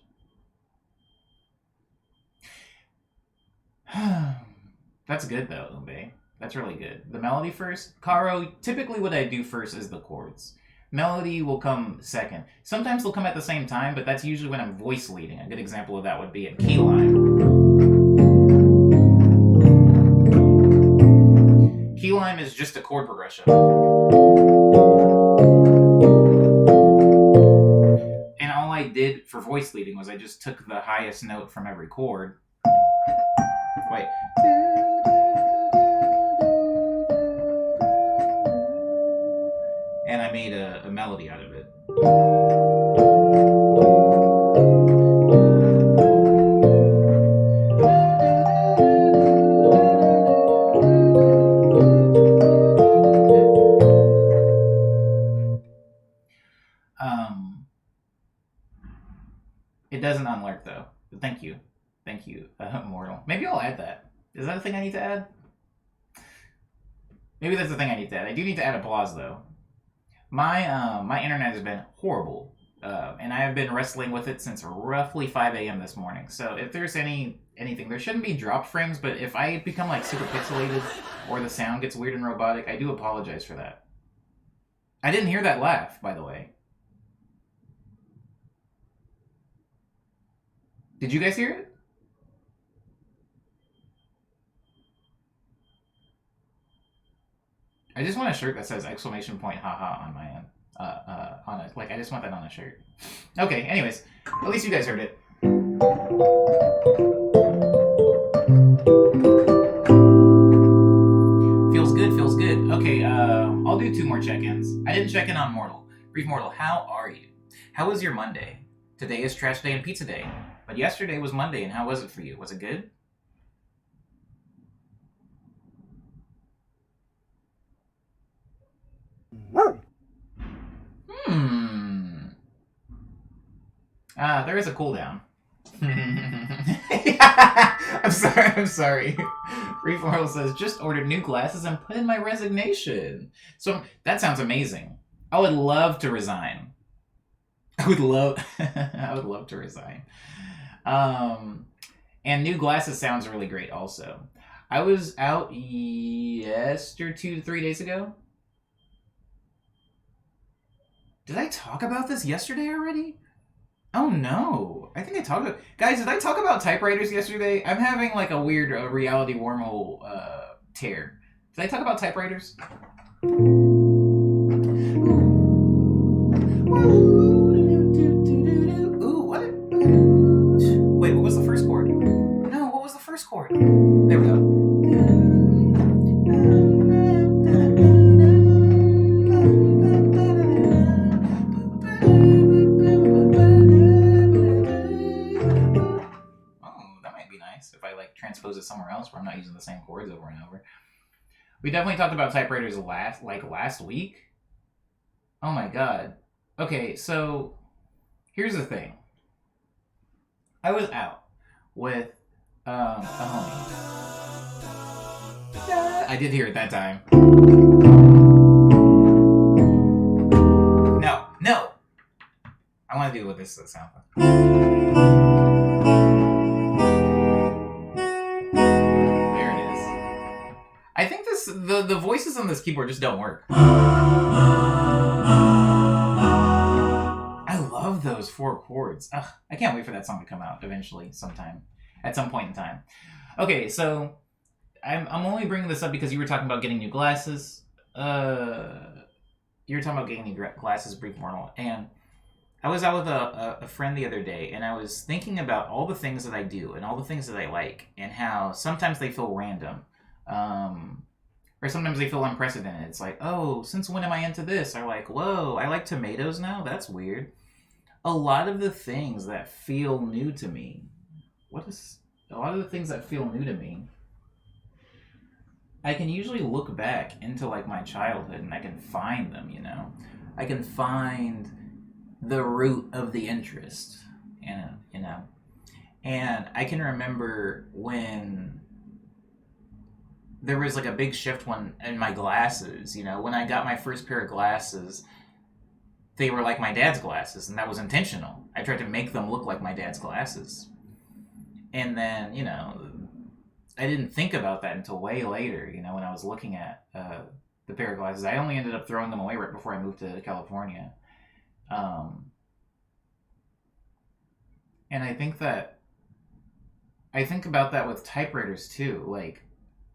That's good though, Ube. That's really good. The melody first. Caro, typically what I do first is the chords. Melody will come second. Sometimes they'll come at the same time, but that's usually when I'm voice leading. A good example of that would be in key lime. Key lime is just a chord progression. And all I did for voice leading was I just took the highest note from every chord. Wait. And I made a melody out of it. It doesn't unlurk though. But thank you, Mortal. Maybe I'll add that. Is that a thing I need to add? Maybe that's the thing I need to add. I do need to add applause though. My internet has been horrible, and I have been wrestling with it since roughly 5 a.m. this morning. So if there's anything, there shouldn't be dropped frames, but if I become like super pixelated or the sound gets weird and robotic, I do apologize for that. I didn't hear that laugh, by the way. Did you guys hear it? I just want a shirt that says exclamation point haha on my end. On it. Like, I just want that on a shirt. Okay, anyways. At least you guys heard it. Feels good, feels good. Okay, I'll do 2 more check-ins. I didn't check in on Mortal. Brief Mortal, how are you? How was your Monday? Today is trash day and pizza day. But yesterday was Monday, and how was it for you? Was it good? There is a cooldown. I'm sorry. Reformal says, just ordered new glasses and put in my resignation. So, that sounds amazing. I would love to resign. I would love to resign. And new glasses sounds really great also. I was out 2 to 3 days ago. Did I talk about this yesterday already? Oh no. I think I talked about... Guys, did I talk about typewriters yesterday? I'm having like a weird reality wormhole tear. Did I talk about typewriters? Ooh, what? Wait, what was the first chord? No, what was the first chord? There we go. If I like transpose it somewhere else where I'm not using the same chords over and over. We definitely talked about typewriters last week. Oh my god. Okay, so here's the thing. I was out with a homie. I did hear it that time. No. I want to do with this sound. I think the voices on this keyboard just don't work. I love those 4 chords. Ugh, I can't wait for that song to come out eventually, sometime, at some point in time. Okay, so I'm only bringing this up because you were talking about getting new glasses. You were talking about getting new glasses, Brief Mortal, and I was out with a friend the other day, and I was thinking about all the things that I do and all the things that I like, and how sometimes they feel random. Or sometimes they feel unprecedented. It's like, oh, since when am I into this? Or like, whoa, I like tomatoes now? That's weird. A lot of the things that feel new to me, a lot of the things that feel new to me, I can usually look back into like my childhood and I can find them, you know? I can find the root of the interest, you know? And I can remember when there was like a big shift when in my glasses, you know, when I got my first pair of glasses, they were like my dad's glasses, and that was intentional. I tried to make them look like my dad's glasses. And then, you know, I didn't think about that until way later, you know, when I was looking at the pair of glasses. I only ended up throwing them away right before I moved to California. And I think about that with typewriters too. Like,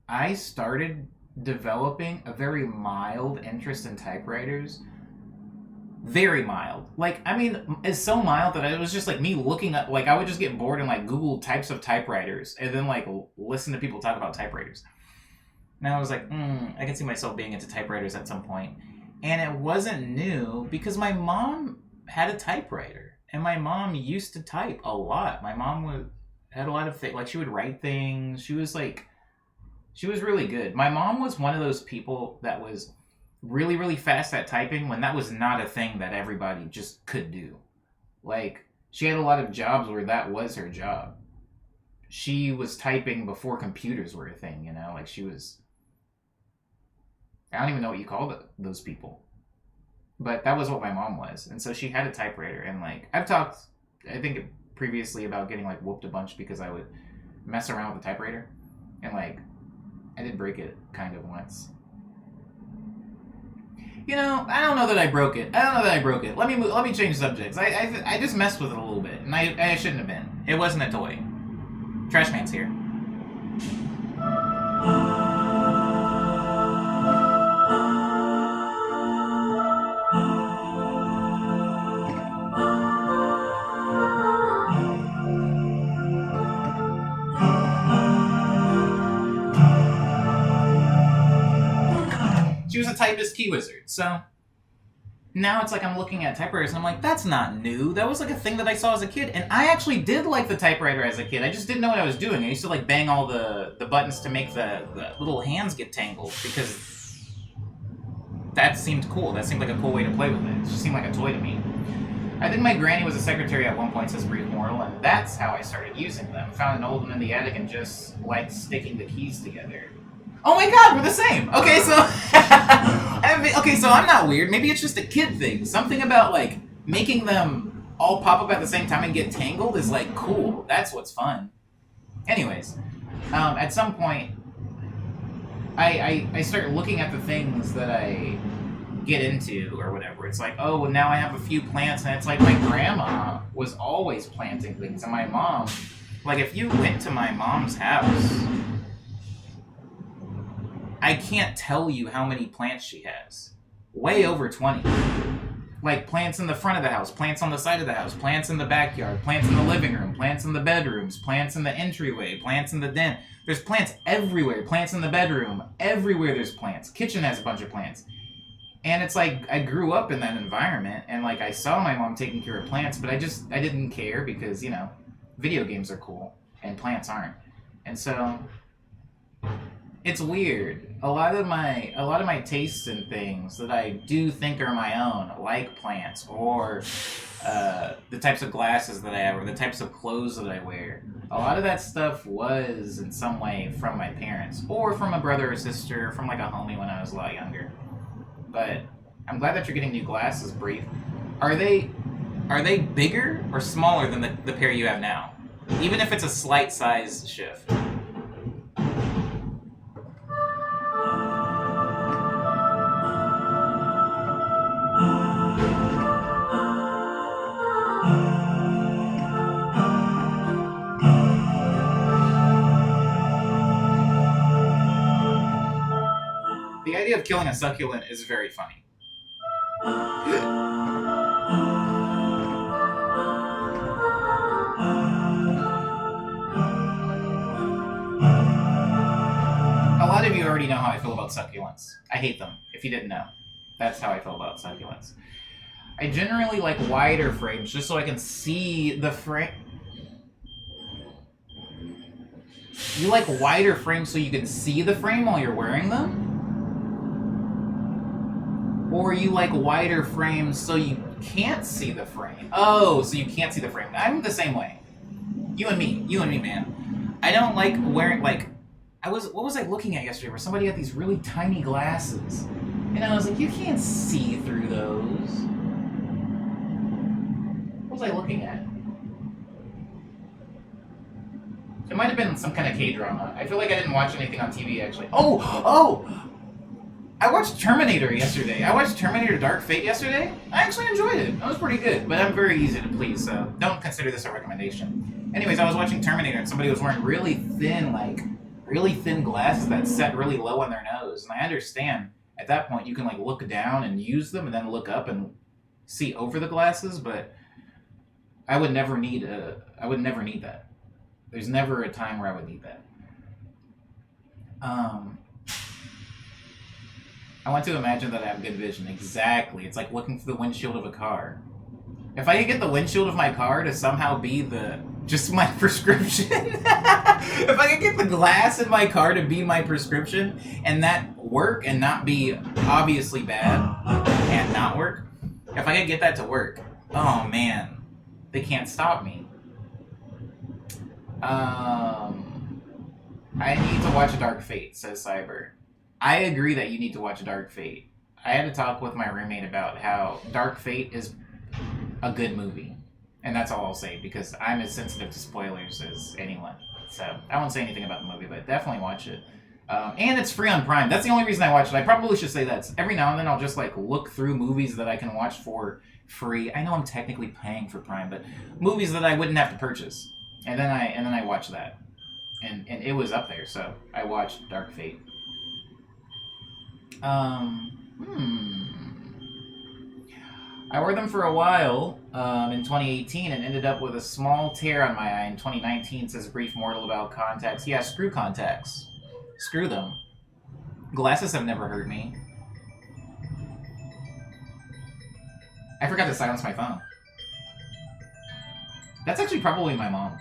I started developing a very mild interest in typewriters. Very mild. Like, I mean, it's so mild that it was just like me looking up, like, I would just get bored and like Google types of typewriters and then like listen to people talk about typewriters. And I was like, I can see myself being into typewriters at some point. And it wasn't new because my mom had a typewriter and my mom used to type a lot. My mom had a lot of things, like she would write things. She was really good. My mom was one of those people that was really, really fast at typing when that was not a thing that everybody just could do. Like, she had a lot of jobs where that was her job. She was typing before computers were a thing, you know? Like, I don't even know what you call those people. But that was what my mom was. And so she had a typewriter. And, like, I've talked, I think, previously about getting, like, whooped a bunch because I would mess around with the typewriter. And, like, I did break it kind of once. You know, I don't know that I broke it. Let me change subjects. I just messed with it a little bit, and I shouldn't have been. It wasn't a toy. Trash man's here. She was a typist key wizard, so now it's like I'm looking at typewriters and I'm like, that's not new. That was like a thing that I saw as a kid, and I actually did like the typewriter as a kid. I just didn't know what I was doing. I used to like bang all the buttons to make the little hands get tangled because that seemed cool. That seemed like a cool way to play with it. It just seemed like a toy to me. I think my granny was a secretary at one point, says Brief Mortal, and that's how I started using them. Found an old one in the attic and just like sticking the keys together. Oh my god, we're the same! Okay, so... so I'm not weird. Maybe it's just a kid thing. Something about, like, making them all pop up at the same time and get tangled is, like, cool. That's what's fun. Anyways, at some point, I start looking at the things that I get into or whatever. It's like, oh, now I have a few plants, and it's like my grandma was always planting things, and my mom... Like, if you went to my mom's house... I can't tell you how many plants she has. Way over 20. Like, plants in the front of the house, plants on the side of the house, plants in the backyard, plants in the living room, plants in the bedrooms, plants in the entryway, plants in the den. There's plants everywhere. Plants in the bedroom. Everywhere there's plants. Kitchen has a bunch of plants. And it's like, I grew up in that environment, and like, I saw my mom taking care of plants, but I didn't care because, you know, video games are cool, and plants aren't. And so... It's weird. A lot of my tastes in things that I do think are my own, like plants or the types of glasses that I have or the types of clothes that I wear. A lot of that stuff was in some way from my parents or from a brother or sister, from like a homie when I was a lot younger. But I'm glad that you're getting new glasses, Brief. Are they bigger or smaller than the pair you have now? Even if it's a slight size shift. The idea of killing a succulent is very funny. lot of you already know how I feel about succulents. I hate them, if you didn't know. That's how I feel about succulents. I generally like wider frames just so I can see the frame. You like wider frames so you can see the frame while you're wearing them? Or you like wider frames so you can't see the frame? Oh, so you can't see the frame. I'm the same way. You and me, man. I don't like wearing, like, what was I looking at yesterday where somebody had these really tiny glasses? And I was like, you can't see through those. What was I looking at? It might have been some kind of K-drama. I feel like I didn't watch anything on TV, actually. Oh! I watched Terminator yesterday. I watched Terminator Dark Fate yesterday. I actually enjoyed it. It was pretty good, but I'm very easy to please, so don't consider this a recommendation. Anyways, I was watching Terminator and somebody was wearing really thin glasses that set really low on their nose. And I understand at that point you can like look down and use them and then look up and see over the glasses, but I would never need that. There's never a time where I would need that. I want to imagine that I have good vision. Exactly. It's like looking through the windshield of a car. If I could get the windshield of my car to somehow be just my prescription. If I could get the glass in my car to be my prescription and that work and not be obviously bad and not work. If I could get that to work, oh man, they can't stop me. I need to watch Dark Fate, says Cyber. I agree that you need to watch Dark Fate. I had to talk with my roommate about how Dark Fate is a good movie. And that's all I'll say, because I'm as sensitive to spoilers as anyone. So I won't say anything about the movie, but definitely watch it. And it's free on Prime. That's the only reason I watch it. I probably should say that. Every now and then I'll just like look through movies that I can watch for free. I know I'm technically paying for Prime, but movies that I wouldn't have to purchase. And then I watch that. And it was up there, so I watched Dark Fate. I wore them for a while in 2018 and ended up with a small tear on my eye in 2019, says Brief Mortal about contacts. Yeah, screw contacts. Screw them. Glasses have never hurt me. I forgot to silence my phone. That's actually probably my mom.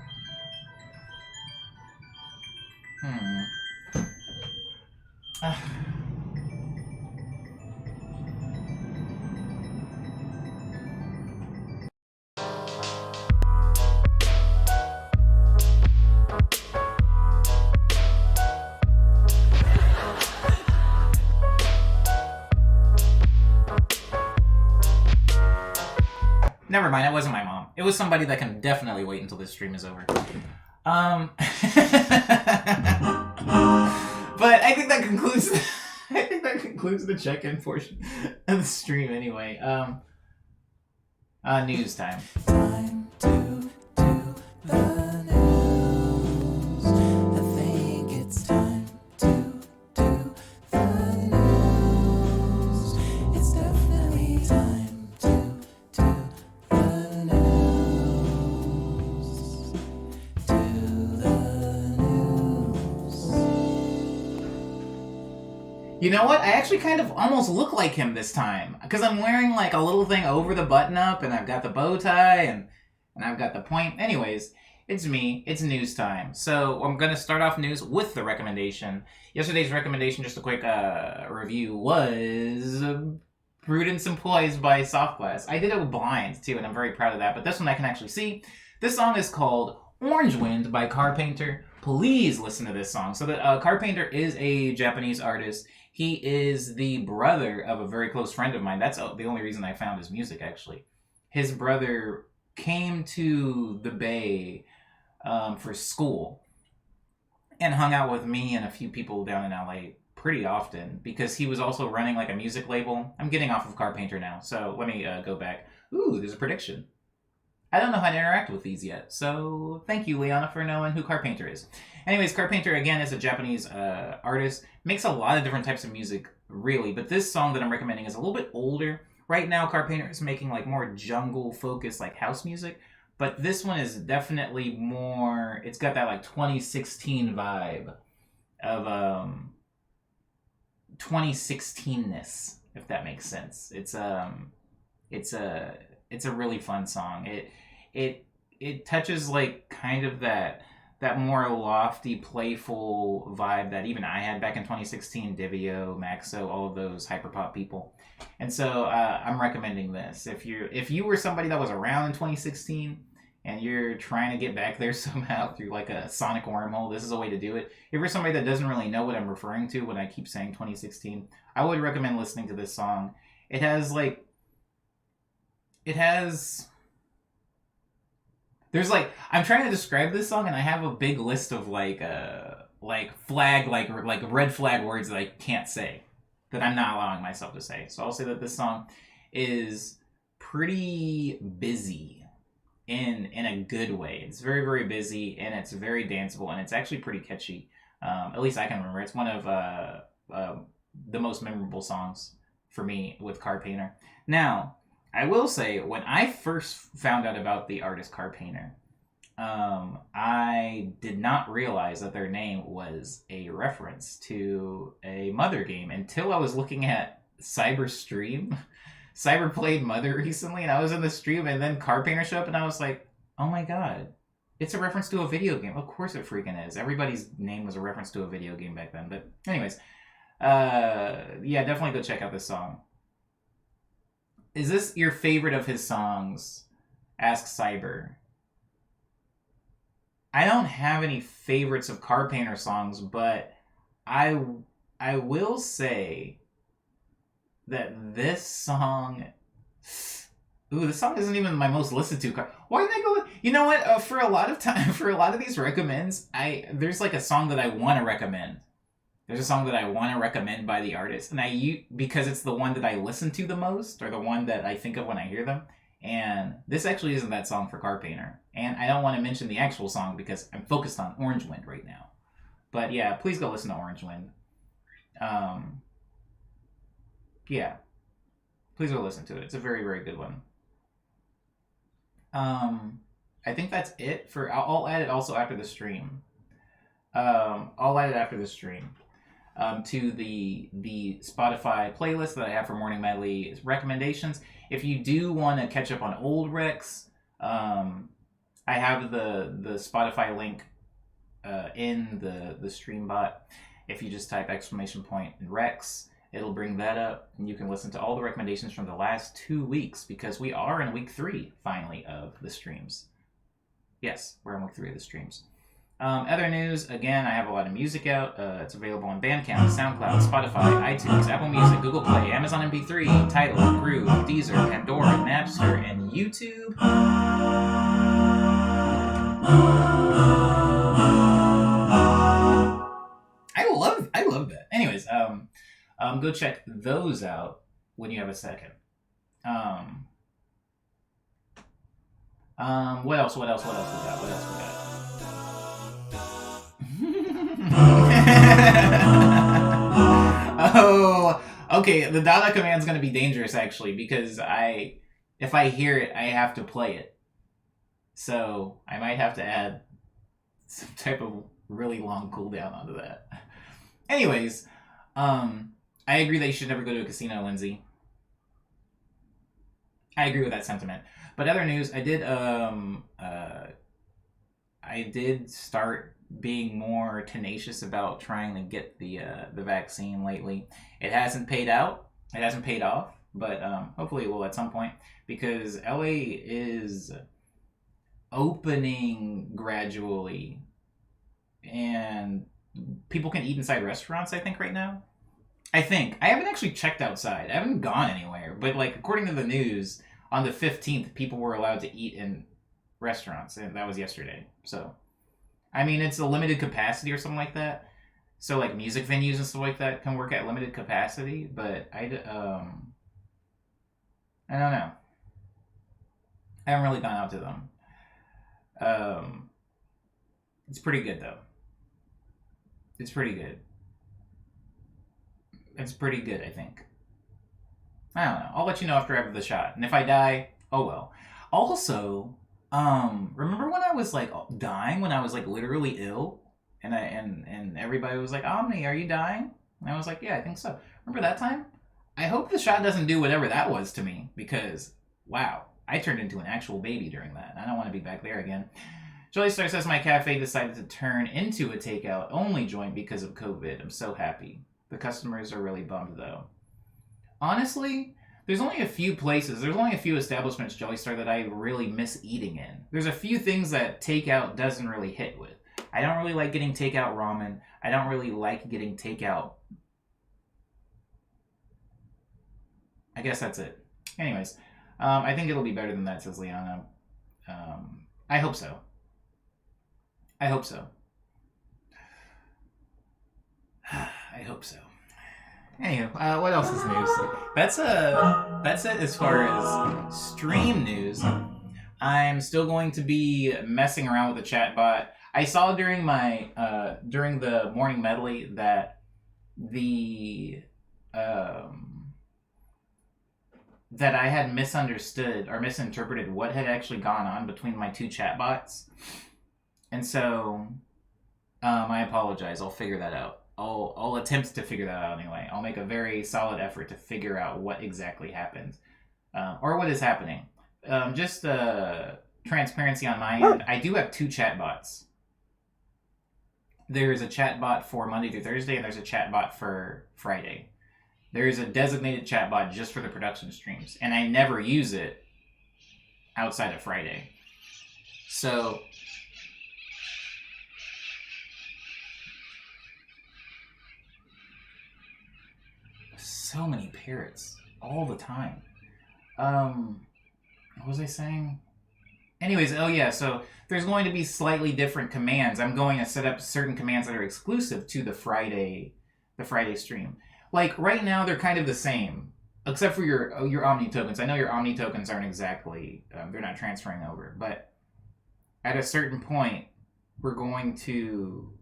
Never mind, it wasn't my mom. It was somebody that can definitely wait until this stream is over. But I think that concludes the check-in portion of the stream anyway. News time. Time to do the news. I think it's time to do the news. It's definitely time to do the news. Do the news. You know what? I actually kind of almost look like him this time. Because I'm wearing like a little thing over the button up, and I've got the bow tie, and I've got the point. Anyways, it's me. It's news time. So I'm going to start off news with the recommendation. Yesterday's recommendation, just a quick review, was Prudence Employs by Soft Glass. I did it with blind, too, and I'm very proud of that. But this one I can actually see. This song is called Orange Wind by Carpainter. Please listen to this song. So the Carpainter is a Japanese artist. He is the brother of a very close friend of mine. That's the only reason I found his music, actually. His brother came to the Bay for school and hung out with me and a few people down in LA pretty often because he was also running like a music label. I'm getting off of Carpainter now, so let me go back. Ooh, there's a prediction. I don't know how to interact with these yet, so thank you, Liana, for knowing who Carpainter is. Anyways, Carpainter, again, is a Japanese artist. Makes a lot of different types of music, really, but this song that I'm recommending is a little bit older. Right now, Carpainter is making like more jungle-focused like house music, but this one is definitely more, it's got that like 2016 vibe of 2016ness, if that makes sense. It's a really fun song. It touches like kind of that more lofty, playful vibe that even I had back in 2016. Divio, Maxo, all of those hyperpop people. And so I'm recommending this. If you were somebody that was around in 2016 and you're trying to get back there somehow through like a sonic wormhole, this is a way to do it. If you're somebody that doesn't really know what I'm referring to when I keep saying 2016, I would recommend listening to this song. There's like, I'm trying to describe this song and I have a big list of like flag, like red flag words that I can't say, that I'm not allowing myself to say. So I'll say that this song is pretty busy in a good way. It's very, very busy and it's very danceable and it's actually pretty catchy. At least I can remember. It's one of the most memorable songs for me with Car Painter. Now, I will say, when I first found out about the artist Car Painter, I did not realize that their name was a reference to a Mother game until I was looking at Cyber played Mother recently, and I was in the stream, and then Car Painter showed up, and I was like, oh my god, it's a reference to a video game. Of course it freaking is. Everybody's name was a reference to a video game back then. But anyways, yeah, definitely go check out this song. Is this your favorite of his songs? Ask Cyber. I don't have any favorites of Car Painter songs, but I will say that this song... Ooh, this song isn't even my most listened to. Why did I go with... You know what? For a lot of these recommends, there's like a song that I want to recommend. There's a song that I want to recommend by the artist, and because it's the one that I listen to the most, or the one that I think of when I hear them. And this actually isn't that song for Car Painter. And I don't want to mention the actual song because I'm focused on Orange Wind right now. But yeah, please go listen to Orange Wind. Yeah, please go listen to it. It's a very, very good one. I think that's it for... I'll add it also after the stream. I'll add it after the stream. To the Spotify playlist that I have for Morning Medley recommendations. If you do want to catch up on old recs, I have the Spotify link in the stream bot. If you just type ! And recs, it'll bring that up, and you can listen to all the recommendations from the last 2 weeks, because we are in week 3 finally of the streams. Yes, we're in week 3 of the streams. Other news, again, I have a lot of music out. It's available on Bandcamp, SoundCloud, Spotify, iTunes, Apple Music, Google Play, Amazon MP3, Tidal, Groove, Deezer, Pandora, Napster, and YouTube. I love that. Anyways, go check those out when you have a second. What else we got? Oh, okay. The Dada command's gonna be dangerous actually, because if I hear it, I have to play it. So I might have to add some type of really long cooldown onto that. Anyways, I agree that you should never go to a casino, Lindsay. I agree with that sentiment. But other news, I did start being more tenacious about trying to get the vaccine lately. It hasn't paid out. It hasn't paid off, but hopefully it will at some point, because LA is opening gradually, and people can eat inside restaurants, I think, right now. I haven't actually checked outside. I haven't gone anywhere, but like according to the news, on the 15th, people were allowed to eat in restaurants, and that was yesterday. So I mean, it's a limited capacity or something like that. So, like, music venues and stuff like that can work at limited capacity, but I don't know. I haven't really gone out to them. It's pretty good, though. It's pretty good, I think. I don't know. I'll let you know after I have the shot. And if I die, oh well. Also... remember when I was like dying, when I was like literally ill, and everybody was like, Omni, are you dying? And I was like, yeah, I think so. Remember that time? I hope the shot doesn't do whatever that was to me, because, wow, I turned into an actual baby during that. I don't want to be back there again. Jolly Star says my cafe decided to turn into a takeout-only joint because of COVID. I'm so happy. The customers are really bummed, though. Honestly, there's only a few establishments, Jolly Star, that I really miss eating in. There's a few things that takeout doesn't really hit with. I don't really like getting takeout ramen. I don't really like getting takeout... I guess that's it. Anyways, I think it'll be better than that, says Liana. I hope so. I hope so. I hope so. Anywho, what else is news? That's it as far as stream news. I'm still going to be messing around with the chatbot. I saw during my during the morning medley that that I had misunderstood or misinterpreted what had actually gone on between my two chatbots. And so, I apologize. I'll figure that out. I'll attempt to figure that out anyway. I'll make a very solid effort to figure out what exactly happened, or what is happening. Just transparency on my end. I do have two chatbots. There's a chatbot for Monday through Thursday, and there's a chatbot for Friday. There is a designated chatbot just for the production streams, and I never use it outside of Friday. So... so many parrots all the time. What was I saying? Anyways, oh yeah, so there's going to be slightly different commands. I'm going to set up certain commands that are exclusive to the Friday stream. Like right now, they're kind of the same, except for your Omni tokens. I know your Omni tokens aren't exactly they're not transferring over, but at a certain point, they're going to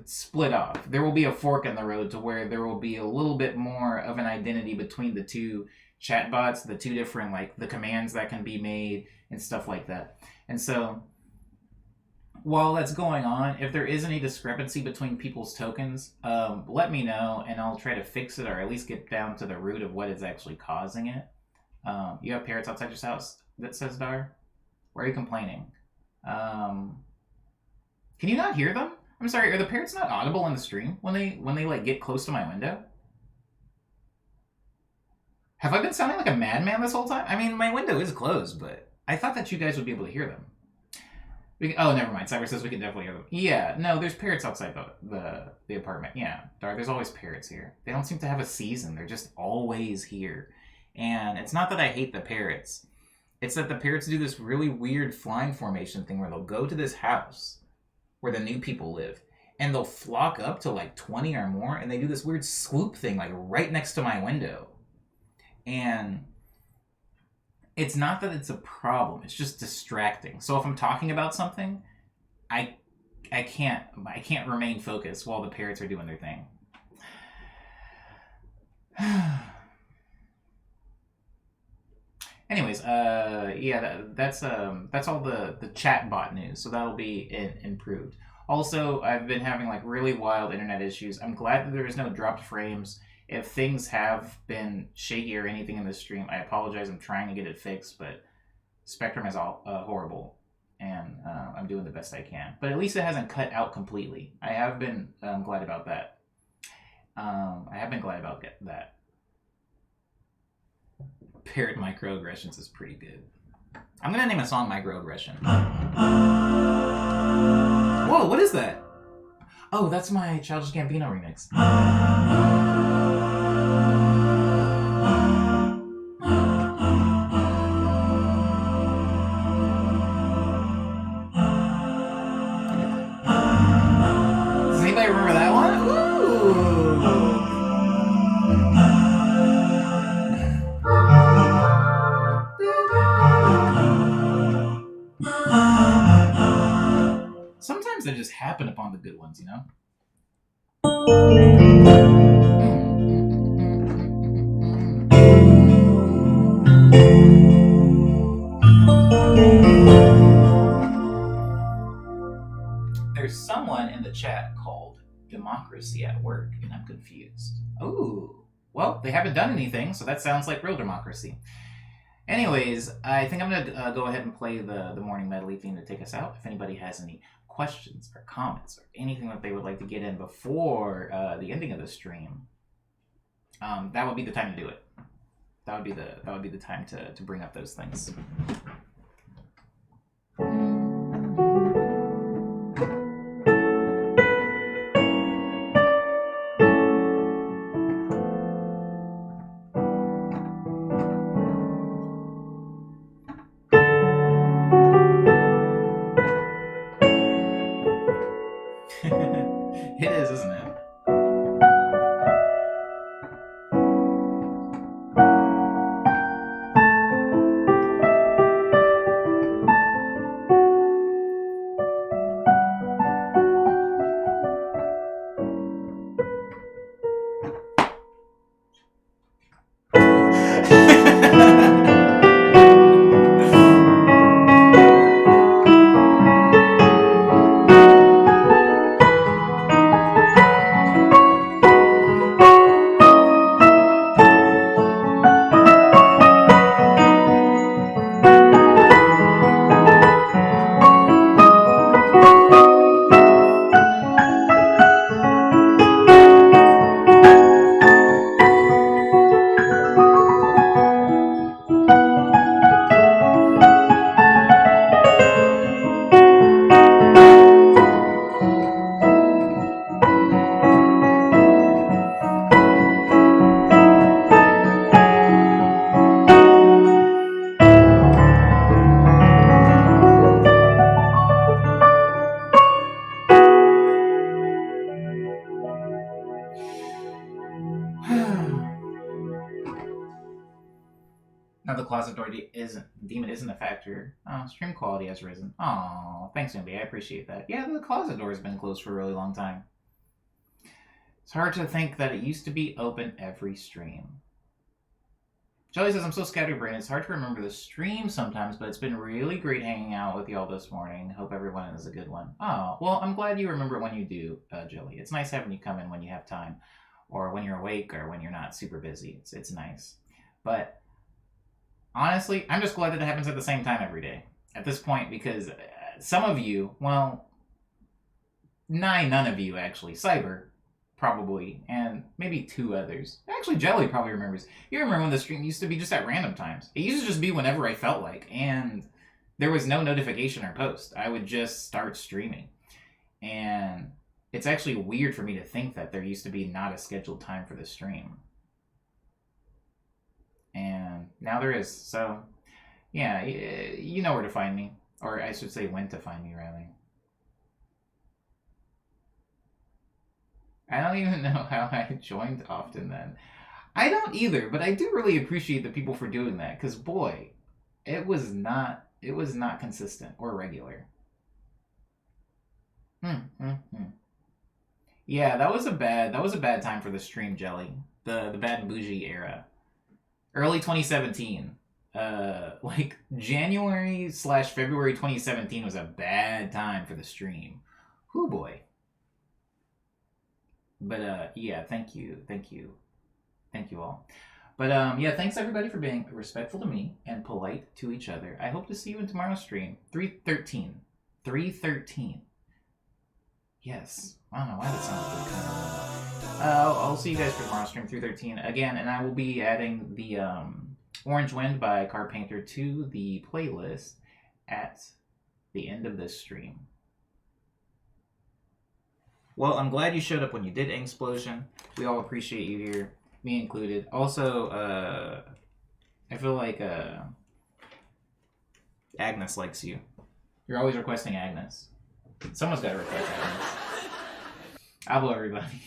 split off. There will be a fork in the road to where there will be a little bit more of an identity between the two chatbots, the two different, like, the commands that can be made and stuff like that. And so, while that's going on, if there is any discrepancy between people's tokens, let me know, and I'll try to fix it, or at least get down to the root of what is actually causing it. You have parrots outside your house, that says Dar? Why are you complaining? Can you not hear them? I'm sorry, are the parrots not audible in the stream when they like get close to my window? Have I been sounding like a madman this whole time? I mean, my window is closed, but I thought that you guys would be able to hear them. Oh, never mind. Cyber says we can definitely hear them. Yeah, no, there's parrots outside the apartment. Yeah, Dar, there's always parrots here. They don't seem to have a season. They're just always here. And it's not that I hate the parrots. It's that the parrots do this really weird flying formation thing where they'll go to this house where the new people live, and they'll flock up to like 20 or more, and they do this weird swoop thing like right next to my window. And it's not that it's a problem, it's just distracting. So if I'm talking about something, I can't remain focused while the parrots are doing their thing. Anyways, yeah, that's all the chat bot news, so that'll be improved. Also, I've been having like really wild internet issues. I'm glad that there is no dropped frames. If things have been shaky or anything in this stream, I apologize. I'm trying to get it fixed, but Spectrum is all horrible, and I'm doing the best I can. But at least it hasn't cut out completely. I have been glad about that. Parrot microaggressions is pretty good. I'm gonna name a song Microaggression. Whoa, what is that? Oh, that's my Childish Gambino remix. Does anybody remember that one? Ooh. Sometimes I just happen upon the good ones, you know? There's someone in the chat called Democracy democracy at work, and I'm confused. Ooh. Well, they haven't done anything, so that sounds like real democracy. Anyways, I think I'm going to go ahead and play the morning medley theme to take us out. If anybody has any questions or comments or anything that they would like to get in before the ending of the stream, that would be the time to do it. That would be the time to bring up those things. It is, isn't it? Now the closet door demon isn't a factor. Oh, stream quality has risen. Oh, thanks, Indy. I appreciate that. Yeah, the closet door has been closed for a really long time. It's hard to think that it used to be open every stream. Jelly says, I'm so scatterbrained, it's hard to remember the stream sometimes, but it's been really great hanging out with y'all this morning. Hope everyone is a good one. Oh, well, I'm glad you remember when you do, Jelly. It's nice having you come in when you have time, or when you're awake, or when you're not super busy. It's nice. But honestly, I'm just glad that it happens at the same time every day. At this point, because some of you, well, none of you actually, Cyber, probably, and maybe 2 others. Actually, Jelly probably remembers. You remember when the stream used to be just at random times. It used to just be whenever I felt like, and there was no notification or post. I would just start streaming. And it's actually weird for me to think that there used to be not a scheduled time for the stream. And now there is. So, yeah, you know where to find me. Or I should say when to find me, rather. I don't even know how I joined often then. I don't either, but I do really appreciate the people for doing that, because boy, it was not consistent or regular. Yeah, that was a bad time for the stream, Jelly. The Bad and Bougie era. Early 2017. Like January/February 2017 was a bad time for the stream. Whoo boy. But yeah, thank you all. But yeah, thanks everybody for being respectful to me and polite to each other. I hope to see you in tomorrow's stream, 313. Yes, I don't know why that sounds good. I'll see you guys for tomorrow's stream, 313 again, and I will be adding the Orange Wind by Carpainter to the playlist at the end of this stream. Well, I'm glad you showed up when you did, Explosion. We all appreciate you here, me included. Also, I feel like Agnes likes you. You're always requesting Agnes. Someone's got to request Agnes. I'll blow everybody.